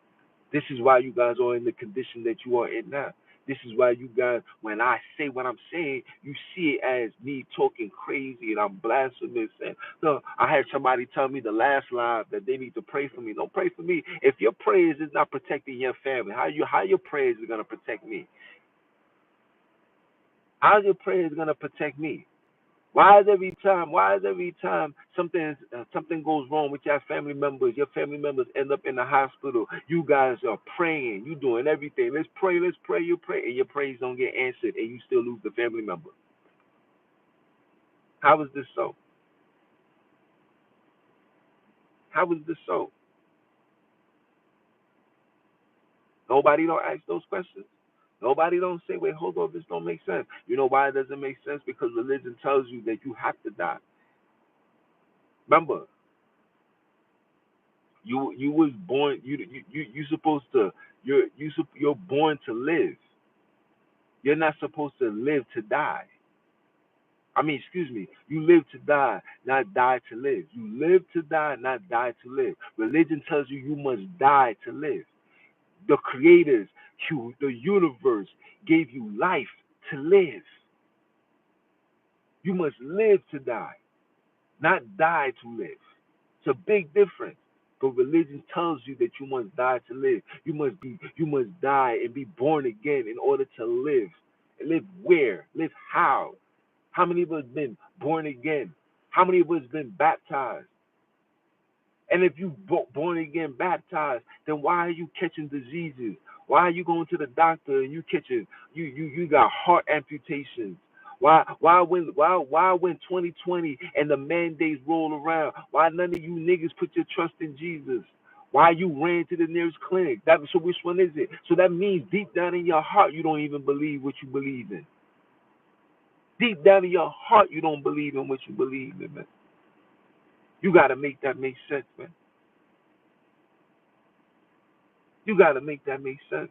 This is why you guys are in the condition that you are in now. This is why you guys, when I say what I'm saying, you see it as me talking crazy and I'm blasphemous. And no, I had somebody tell me the last live that they need to pray for me. Don't pray for me. If your prayers is not protecting your family, how your prayers are gonna protect me? How your prayers gonna protect me? Why is every time something goes wrong with your family members end up in the hospital, you guys are praying, you doing everything. Let's pray, you pray, and your prayers don't get answered, and you still lose the family member. How is this so? How is this so? Nobody don't ask those questions. Nobody don't say, wait, hold on, this don't make sense. You know why it doesn't make sense? Because religion tells you that you have to die. Remember, you was born. You supposed to. You're born to live. You're not supposed to live to die. I mean, excuse me. You live to die, not die to live. You live to die, not die to live. Religion tells you you must die to live. The creators, the universe gave you life to live. You must live to die, not die to live. It's a big difference. But religion tells you that you must die to live. You must die and be born again in order to live. And live where? Live how? How many of us been born again? How many of us been baptized? And if you born again baptized, then why are you catching diseases? Why are you going to the doctor and you catching you got heart amputations? Why when 2020 and the mandates roll around? Why none of you niggas put your trust in Jesus? Why you ran to the nearest clinic? So which one is it? So that means deep down in your heart you don't even believe what you believe in. Deep down in your heart you don't believe in what you believe in, man. You gotta make that make sense, man. You gotta make that make sense.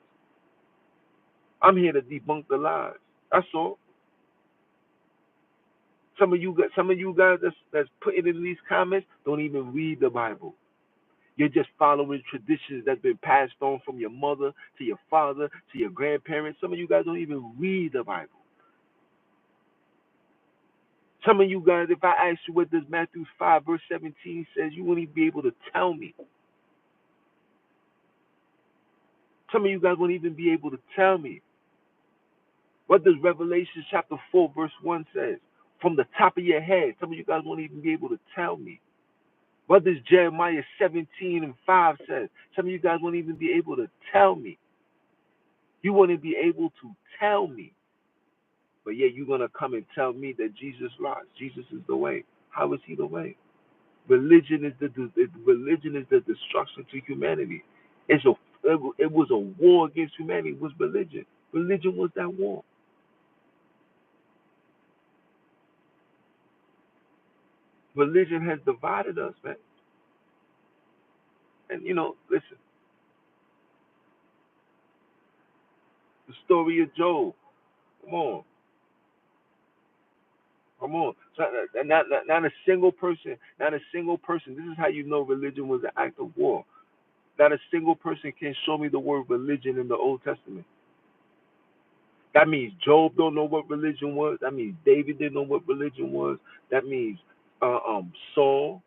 I'm here to debunk the lies. That's all. Some of you guys that's putting in these comments don't even read the Bible. You're just following traditions that's been passed on from your mother to your father to your grandparents. Some of you guys don't even read the Bible. Some of you guys, if I ask you what does Matthew 5 verse 17 says, you wouldn't even be able to tell me. Some of you guys won't even be able to tell me. What does Revelation chapter 4 verse 1 says? From the top of your head, some of you guys won't even be able to tell me. What does Jeremiah 17 and 5 says? Some of you guys won't even be able to tell me. You wouldn't be able to tell me. But yet you're going to come and tell me that Jesus lies. Jesus is the way. How is he the way? Religion is the destruction to humanity. It was a war against humanity. It was religion. Religion was that war. Religion has divided us, man. And listen, the story of Job. Come on. Come on. So, not a single person, not a single person. This is how you know religion was an act of war. Not a single person can show me the word religion in the Old Testament. That means Job don't know what religion was. That means David didn't know what religion was. That means Saul.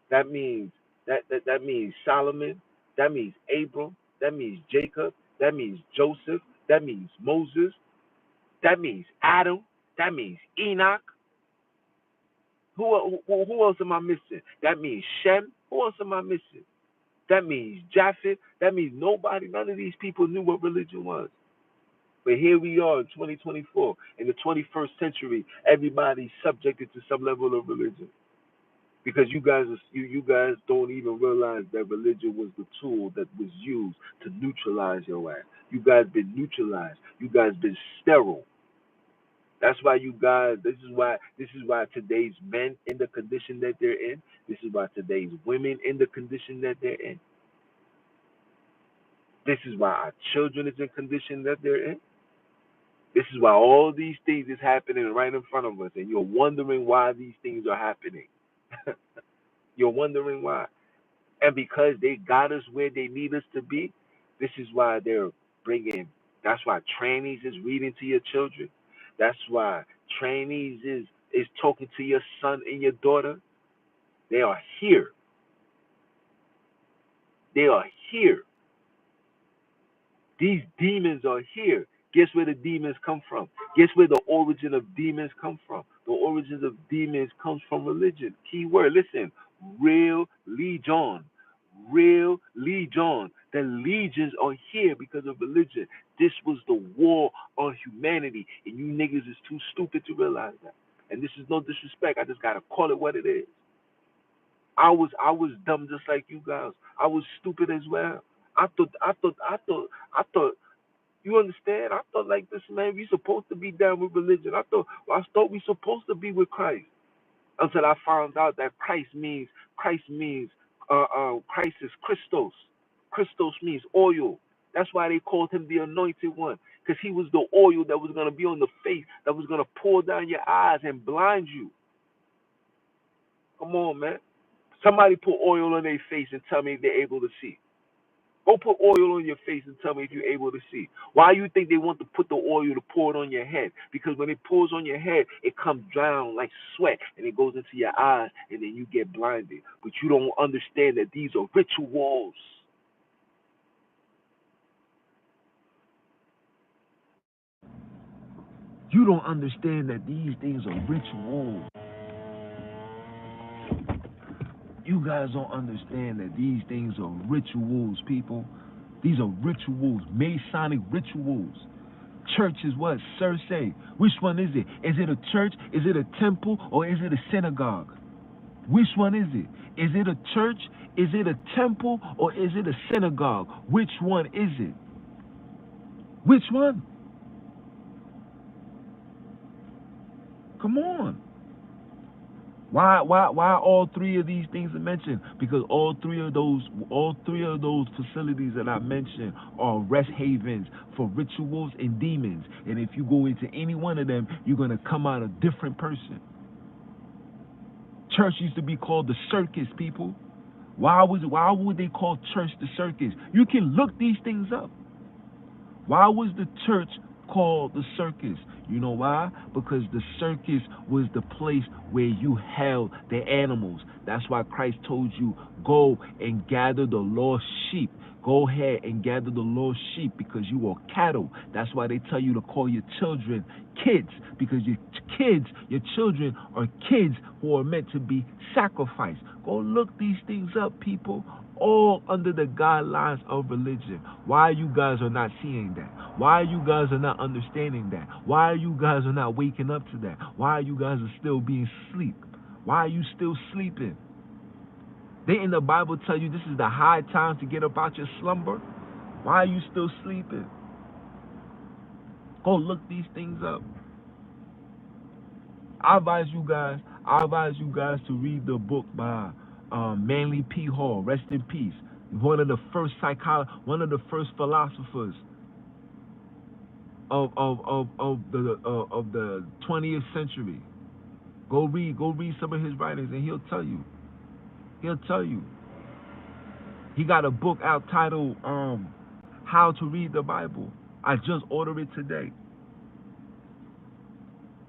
That means that means Solomon. That means Abram. That means Jacob. That means Joseph. That means Moses. That means Adam. That means Enoch. Who else am I missing? That means Shem. Who else am I missing? That means Japheth. That means none of these people knew what religion was. But here we are in 2024, in the 21st century, everybody's subjected to some level of religion. Because you guys don't even realize that religion was the tool that was used to neutralize your ass. You guys been neutralized. You guys been sterile. That's why you guys. This is why today's men in the condition that they're in. This is why today's women in the condition that they're in. This is why our children is in condition that they're in. This is why all these things is happening right in front of us, and you're wondering why these things are happening. You're wondering why. And because they got us where they need us to be, this is why they're bringing. That's why trainees is reading to your children. That's why trainees is talking to your son and your daughter. They are here. They are here. These demons are here. Guess where the demons come from? Guess where the origin of demons come from? The origins of demons comes from religion. Key word, listen. Real legion. Real legion. The legions are here because of religion. This was the war on humanity, and you niggas is too stupid to realize that. And this is no disrespect. I just gotta call it what it is. I was dumb just like you guys. I was stupid as well. I thought. You understand? I thought like this, man. We supposed to be down with religion. I thought we supposed to be with Christ until I found out that Christ means Christ is Christos. Christos means oil. That's why they called him the anointed one, because he was the oil that was gonna be on the face, that was gonna pour down your eyes and blind you. Come on, man. Somebody put oil on their face and tell me if they're able to see. Go put oil on your face and tell me if you're able to see. Why you think they want to put the oil to pour it on your head? Because when it pours on your head, it comes down like sweat and it goes into your eyes and then you get blinded. But you don't understand that these are rituals. You don't understand that these things are rituals. You guys don't understand that these things are rituals, people. These are rituals, Masonic rituals. Church is what? Circe. Which one is it? Is it a church? Is it a temple? Or is it a synagogue? Which one is it? Is it a church? Is it a temple? Or is it a synagogue? Which one is it? Which one? Come on. Why all three of these things are mentioned? Because all three of those facilities that I mentioned are rest havens for rituals and demons. And if you go into any one of them, you're gonna come out a different person. Church used to be called the circus, people. Why would they call church the circus? You can look these things up. Why was the church called the circus? You know why? Because the circus was the place where you held the animals. That's why Christ told you, go and gather the lost sheep. Go ahead and gather the lost sheep because you are cattle. That's why they tell you to call your children kids, because your children are kids who are meant to be sacrificed. Go look these things up, people. All under the guidelines of religion. Why you guys are not seeing that? Why you guys are not understanding that? Why you guys are not waking up to that? Why you guys are still being asleep? Why are you still sleeping? Didn't the Bible tell you this is the high time to get up out your slumber? Why are you still sleeping? Go look these things up. I advise you guys to read the book by Manly P. Hall. Rest in peace. One of the first philosophers of the 20th century. Go read some of his writings, and he'll tell you. He'll tell you. He got a book out titled How to Read the Bible. I just ordered it today.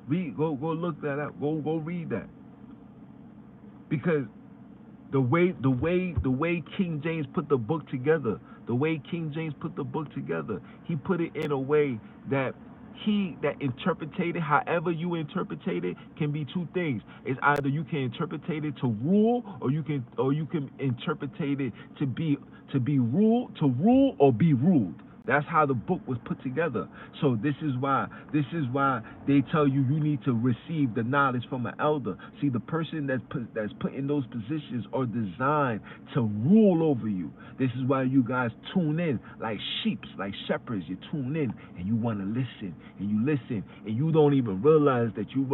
Go look that up. Go read that. Because the way King James put the book together, he put it in a way that interpreted it, however you interpret it, can be two things. It's either you can interpret it to rule, or you can interpret it to rule or be ruled. That's how the book was put together. So this is why they tell you need to receive the knowledge from an elder. See, the person that's put in those positions are designed to rule over you. This is why you guys tune in like sheep, like shepherds. You tune in and you want to listen, and you listen, and you don't even realize that you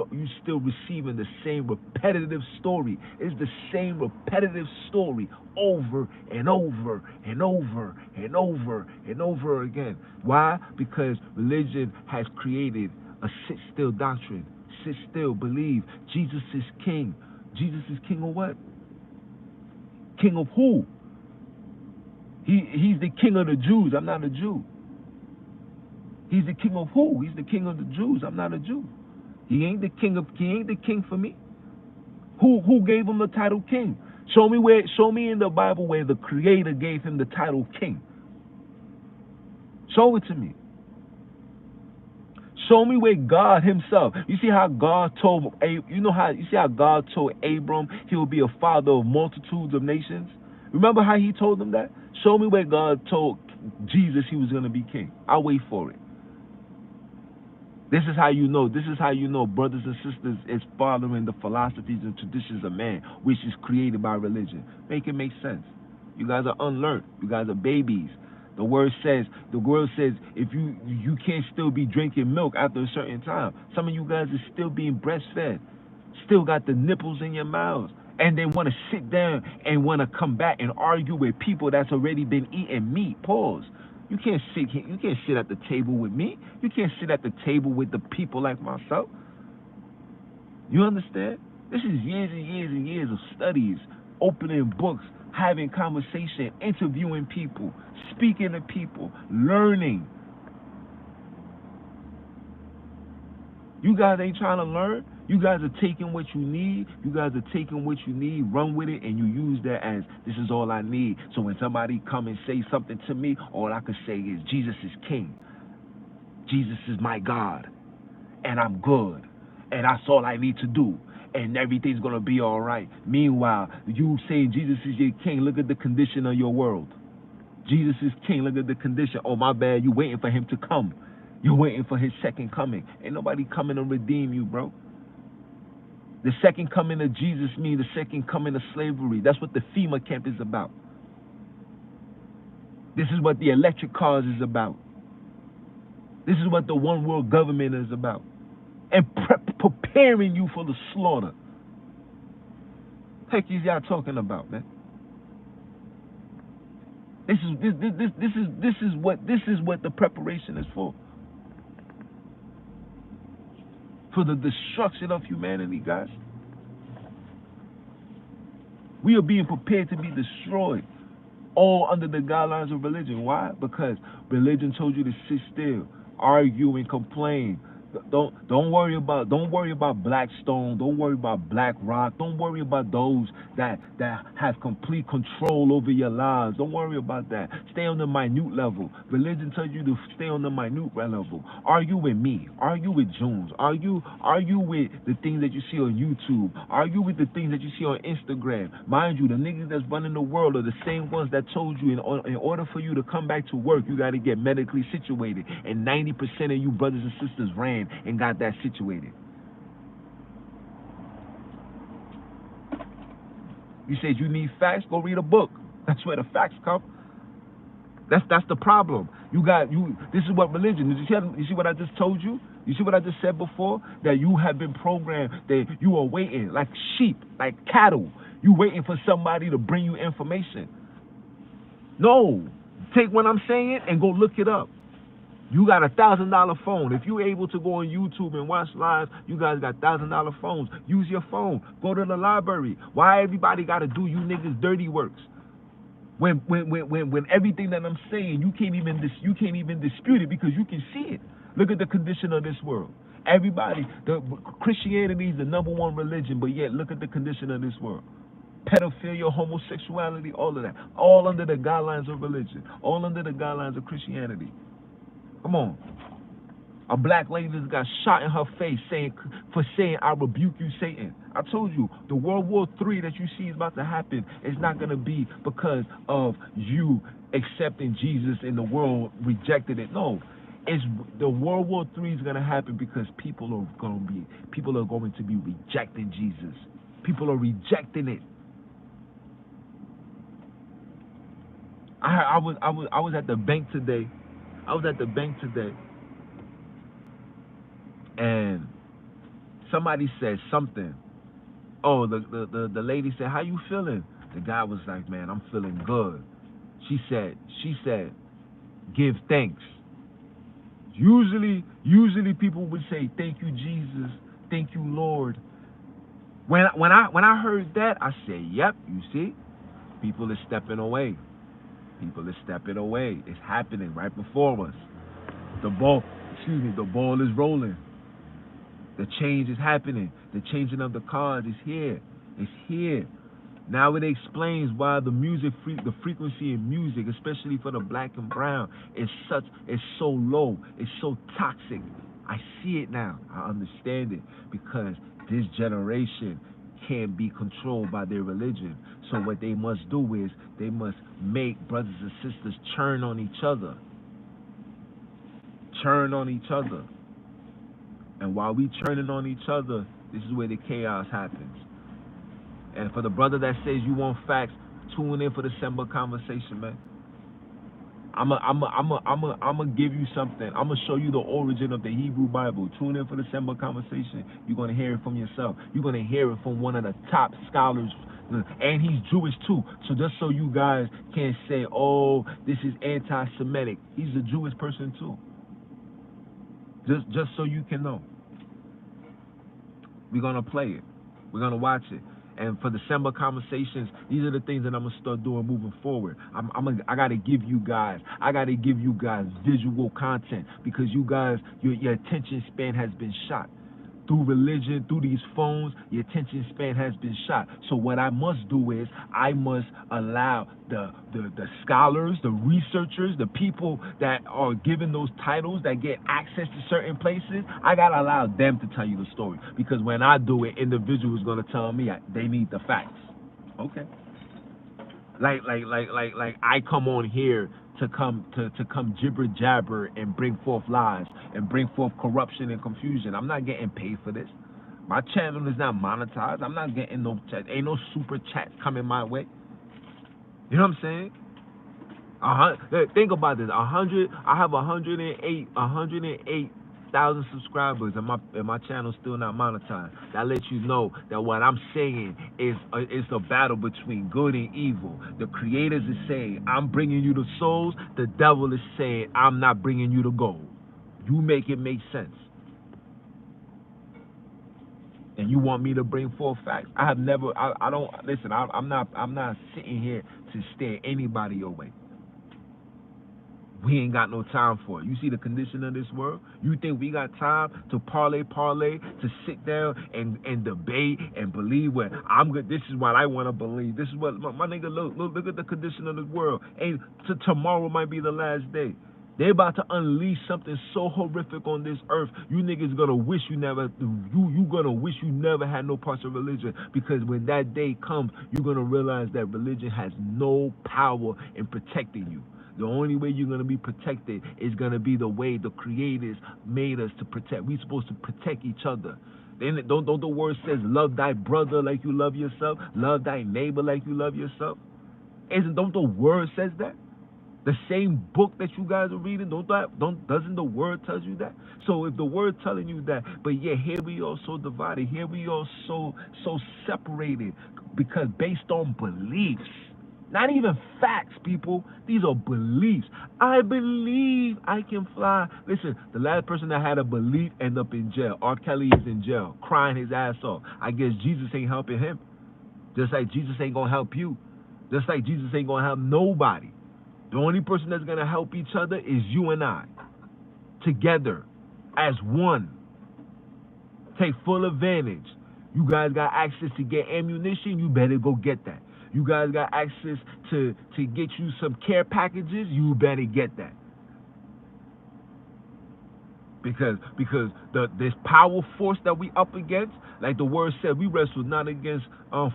still receiving the same repetitive story. It's the same repetitive story over and over and over and over and over again. Why? Because religion has created a sit still doctrine. Sit still, believe Jesus is king. Jesus is king of what? King of who? He's the king of the Jews. I'm not a Jew. He's the king of who? He's the king of the Jews. I'm not a Jew. He ain't the king for me. Who gave him the title king? Show me in the Bible where the Creator gave him the title king. Show it to me. Show me where God himself. You see how God told God told Abram he will be a father of multitudes of nations? Remember how he told him that? Show me where God told Jesus he was going to be king. I'll wait for it. This is how you know. This is how you know brothers and sisters is following the philosophies and traditions of man, which is created by religion. Make it make sense. You guys are unlearned. You guys are babies. The word says if you can't still be drinking milk after a certain time. Some of you guys are still being breastfed, still got the nipples in your mouths, and they want to sit down and want to come back and argue with people that's already been eating meat. Pause. You can't sit at the table with me. You can't sit at the table with the people like myself. You understand? This is years and years and years of studies, opening books, having conversation, interviewing people, speaking to people, learning. You guys ain't trying to learn. You guys are taking what you need. Run with it, and you use that as, this is all I need. So when somebody come and say something to me, all I can say is, Jesus is king. Jesus is my God. And I'm good. And that's all I need to do. And everything's going to be all right. Meanwhile, you saying Jesus is your king, look at the condition of your world. Jesus is king, look at the condition. Oh, my bad, you waiting for him to come. You're waiting for his second coming. Ain't nobody coming to redeem you, bro. The second coming of Jesus means the second coming of slavery. That's what the FEMA camp is about. This is what the electric cars is about. This is what the one world government is about. And preparing you for the slaughter. Heck is y'all talking about, man? This is what the preparation is for. For the destruction of humanity, guys. We are being prepared to be destroyed, all under the guidelines of religion. Why? Because religion told you to sit still, argue and complain. Don't worry about Blackstone. Don't worry about BlackRock. Don't worry about those that have complete control over your lives. Don't worry about that. Stay on the minute level. Religion tells you to stay on the minute level. Argue with me. Argue with Jones. Argue with the things that you see on YouTube. Argue with the things that you see on Instagram. Mind you, the niggas that's running the world are the same ones that told you in order for you to come back to work, you got to get medically situated. And 90% of you brothers and sisters ran and got that situated. You said you need facts, go read a book. That's where the facts come. That's the problem. This is what religion is. You see what I just told you? You see what I just said before? That you have been programmed, that you are waiting like sheep, like cattle. You waiting for somebody to bring you information. No. Take what I'm saying and go look it up. You got $1,000 phone. If you're able to go on YouTube and watch live, you guys got $1,000 phones. Use your phone. Go to the library. Why everybody got to do you niggas dirty works? When everything that I'm saying, you can't even dispute it because you can see it. Look at the condition of this world. Christianity is the #1 religion, but yet look at the condition of this world. Pedophilia, homosexuality, all of that. All under the guidelines of religion. All under the guidelines of Christianity. Come on. A black lady just got shot in her face for saying, I rebuke you, Satan. I told you, the World War III that you see is about to happen is not going to be because of you accepting Jesus and the world rejected it. No, it's the World War III is going to happen because people are going to be rejecting Jesus. People are rejecting it. I was at the bank today. And somebody said something. Oh, the lady said, "How you feeling?" The guy was like, "Man, I'm feeling good." She said, "Give thanks." Usually people would say, "Thank you, Jesus. Thank you, Lord." When I heard that, I said, "Yep, you see, people are stepping away. People are stepping away. It's happening right before us. The ball is rolling. The change is happening. The changing of the cards is here. It's here. Now it explains why the frequency in music, especially for the black and brown, is so low. It's so toxic. I see it now. I understand it because this generation can't be controlled by their religion. So what they must do is they must make brothers and sisters turn on each other. Turn on each other. And while we turning on each other, this is where the chaos happens. And for the brother that says you want facts, tune in for the December conversation, man. I'm a give you something. I'm gonna show you the origin of the Hebrew Bible. Tune in for the December conversation. You're gonna hear it from yourself. You're gonna hear it from one of the top scholars, and he's Jewish too. So just so you guys can't say, "Oh, this is anti-Semitic." He's a Jewish person too. Just so you can know. We're gonna play it. We're gonna watch it. And for December conversations, these are the things that I'm gonna start doing moving forward. I gotta give you guys visual content because you guys, your attention span has been shot. Through religion, through these phones, your attention span has been shot. So what I must do is I must allow the scholars, the researchers, the people that are given those titles that get access to certain places, I gotta allow them to tell you the story. Because when I do it, individuals gonna tell me they need the facts. Okay. Like I come on here to come jibber jabber and bring forth lies and bring forth corruption and confusion. I'm not getting paid for this. My channel is not monetized. I'm not getting no chat. Ain't no super chats coming my way. You know what I'm saying? Think about this. I have 108,000 subscribers, and my channel's still not monetized. That lets you know that what I'm saying is a battle between good and evil. The creators is saying I'm bringing you the souls. The devil is saying I'm not bringing you the gold. You make it make sense. And you want me to bring forth facts? I have never. I don't listen. I'm not sitting here to steer anybody away. We ain't got no time for it. You see the condition of this world? You think we got time to parlay, to sit down and debate and believe what I'm good? This is what I want to believe. This is what my nigga look at the condition of this world. And tomorrow might be the last day. They're about to unleash something so horrific on this earth. You niggas gonna wish you never had no parts of religion, because when that day comes, you're gonna realize that religion has no power in protecting you. The only way you're going to be protected is going to be the way the creators made us to protect. We're supposed to protect each other. Then don't the word says love thy brother like you love yourself, love thy neighbor like you love yourself? Don't the word says that? The same book that you guys are reading, doesn't the word tell you that? So if the word telling you that, but yeah, here we are so divided, here we are so separated, because based on beliefs. Not even facts, people. These are beliefs. I believe I can fly. Listen, the last person that had a belief ended up in jail. R. Kelly is in jail, crying his ass off. I guess Jesus ain't helping him. Just like Jesus ain't going to help you. Just like Jesus ain't going to help nobody. The only person that's going to help each other is you and I. Together. As one. Take full advantage. You guys got access to get ammunition, you better go get that. You guys got access to get you some care packages, you better get that. because this power force that we up against, like the word said, we wrestle not against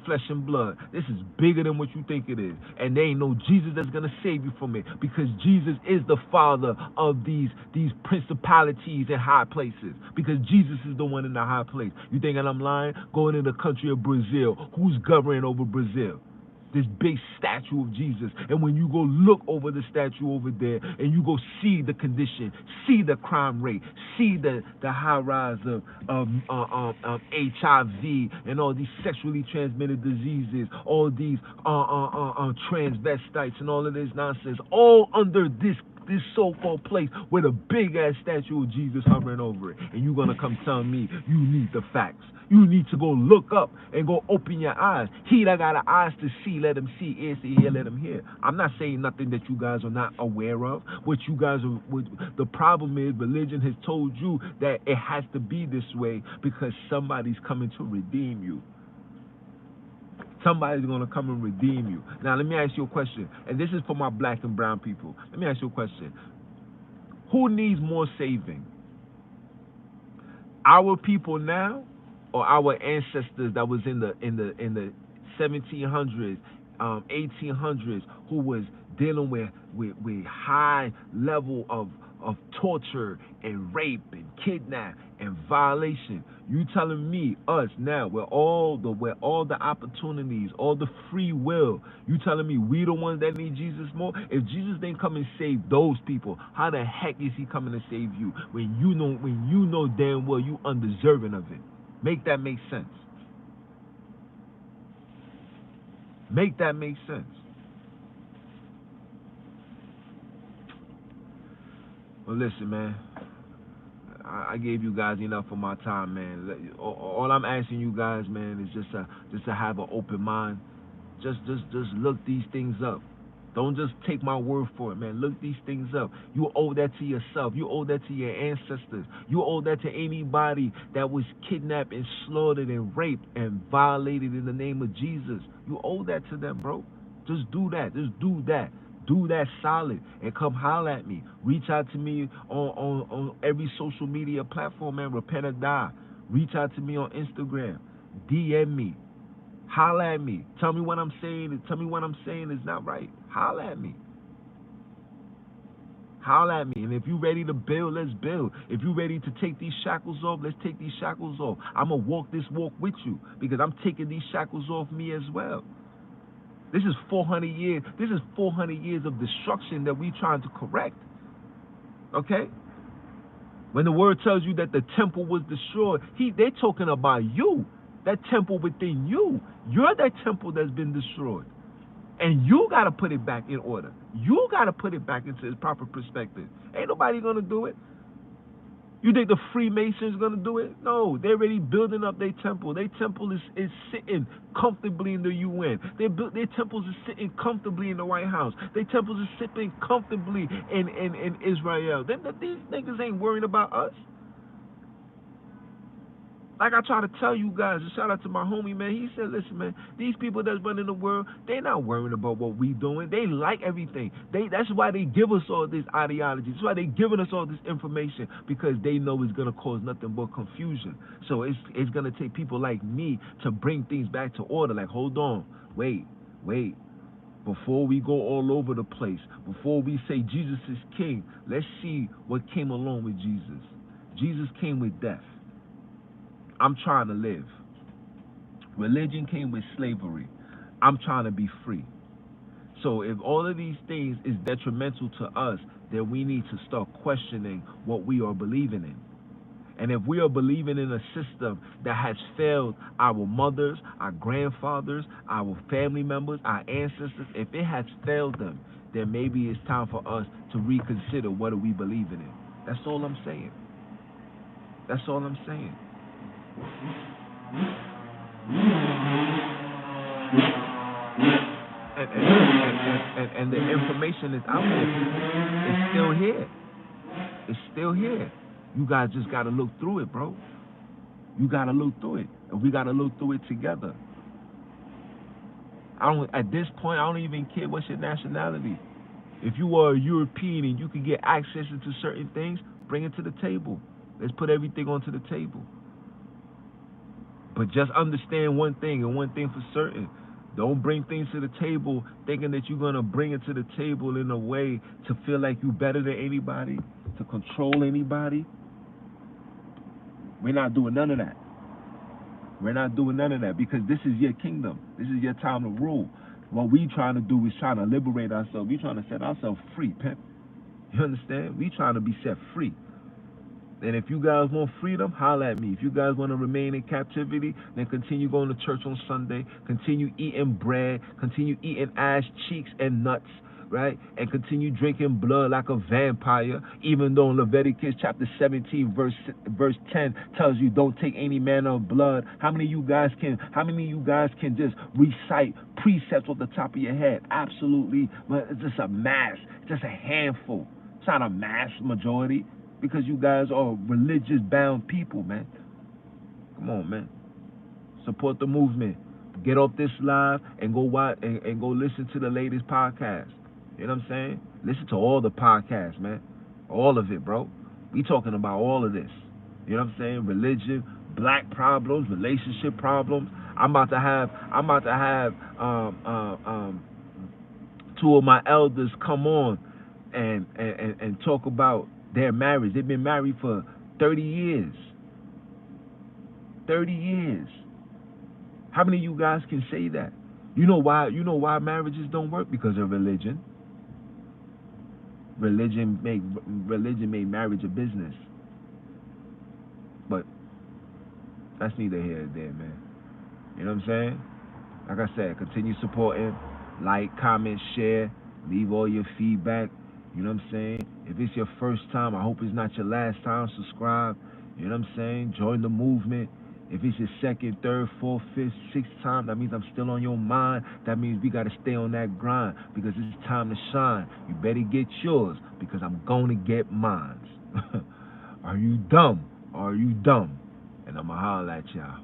flesh and blood. This is bigger than what you think it is, and there ain't no Jesus that's gonna save you from it, because Jesus is the father of these principalities and high places, because Jesus is the one in the high place. You thinking I'm lying? Going in the country of Brazil, who's governing over Brazil? This big statue of Jesus. And when you go look over the statue over there and you go see the condition, see the crime rate, see the high rise of HIV and all these sexually transmitted diseases, all these transvestites and all of this nonsense, all under this so-called place with a big ass statue of Jesus hovering over it, and you're gonna come tell me you need the facts. You need to go look up and go open your eyes. He that got eyes to see, let him see. Ears to hear, let him hear. I'm not saying nothing that you guys are not aware of. What you guys are, the problem is religion has told you that it has to be this way because somebody's coming to redeem you. Somebody's going to come and redeem you. Now, let me ask you a question, and this is for my black and brown people. Let me ask you a question. Who needs more saving? Our people now, or our ancestors that was in the 1700s, 1800s, who was dealing with high level of torture and rape and kidnap and violation? You telling me us now, with all the opportunities, all the free will, you telling me we the ones that need Jesus more? If Jesus didn't come and save those people, how the heck is he coming to save you when you know damn well you undeserving of it? Make that make sense. Make that make sense. Well, listen, man. I gave you guys enough of my time, man. All I'm asking you guys, man, is just to have an open mind. Just look these things up. Don't just take my word for it, man. Look these things up. You owe that to yourself. You owe that to your ancestors. You owe that to anybody that was kidnapped and slaughtered and raped and violated in the name of Jesus. You owe that to them, bro. Just do that. Just do that. Do that solid and come holler at me. Reach out to me on every social media platform, man. Repent or die. Reach out to me on Instagram. DM me. Holler at me. Tell me what I'm saying. Tell me what I'm saying is not right. Holler at me. Holler at me. And if you're ready to build, let's build. If you're ready to take these shackles off, let's take these shackles off. I'm going to walk this walk with you because I'm taking these shackles off me as well. This is 400 years. This is 400 years of destruction that we're trying to correct. Okay? When the word tells you that the temple was destroyed, they're talking about you. That temple within you. You're that temple that's been destroyed. And you got to put it back in order. You got to put it back into its proper perspective. Ain't nobody going to do it. You think the Freemasons going to do it? No, they're already building up their temple. Their temple is sitting comfortably in the UN. Their temples is sitting comfortably in the White House. Their temples is sitting comfortably in Israel. These niggas ain't worrying about us. Like I try to tell you guys, a shout out to my homie, man. He said, listen, man, these people that's running the world, they're not worrying about what we doing. They like everything. That's why they give us all this ideology. That's why they giving us all this information, because they know it's going to cause nothing but confusion. So it's going to take people like me to bring things back to order. Like, hold on, wait. Before we go all over the place, before we say Jesus is king, let's see what came along with Jesus. Jesus came with death. I'm trying to live. Religion came with slavery. I'm trying to be free. So if all of these things is detrimental to us, then we need to start questioning what we are believing in. And if we are believing in a system that has failed our mothers, our grandfathers, our family members, our ancestors, if it has failed them, then maybe it's time for us to reconsider what are we believing in. That's all I'm saying. That's all I'm saying. And the information is out there, people. It's still here. It's still here. You guys just got to look through it, bro. You got to look through it. And we got to look through it together. At this point, I don't even care what's your nationality. If you are a European and you can get access into certain things, bring it to the table. Let's put everything onto the table. But just understand one thing, and one thing for certain. Don't bring things to the table thinking that you're going to bring it to the table in a way to feel like you're better than anybody, to control anybody. We're not doing none of that. We're not doing none of that, because this is your kingdom. This is your time to rule. What we trying to do is trying to liberate ourselves. We trying to set ourselves free, pimp. You understand? We trying to be set free. And if you guys want freedom, holler at me. If you guys want to remain in captivity, then continue going to church on Sunday. Continue eating bread. Continue eating ass cheeks and nuts, right? And continue drinking blood like a vampire. Even though Leviticus chapter 17, verse 10 tells you don't take any manner of blood. How many of you guys can just recite precepts off the top of your head? Absolutely. But it's just a mass. It's just a handful. It's not a mass majority. Because you guys are religious bound people, man. Come on, man. Support the movement. Get off this live and go watch and go listen to the latest podcast. You know what I'm saying? Listen to all the podcasts, man. All of it, bro. We talking about all of this. You know what I'm saying? Religion, black problems, relationship problems. I'm about to have two of my elders come on and talk about their marriage. They've been married for 30 years. 30 years. How many of you guys can say that? You know why marriages don't work? Because of religion. Religion made marriage a business. But that's neither here nor there, man. You know what I'm saying? Like I said, continue supporting, like, comment, share, leave all your feedback. You know what I'm saying? If it's your first time, I hope it's not your last time. Subscribe. You know what I'm saying? Join the movement. If it's your second, third, fourth, fifth, sixth time, that means I'm still on your mind. That means we got to stay on that grind, because it's time to shine. You better get yours, because I'm going to get mine. Are you dumb? Are you dumb? And I'm going to holler at y'all.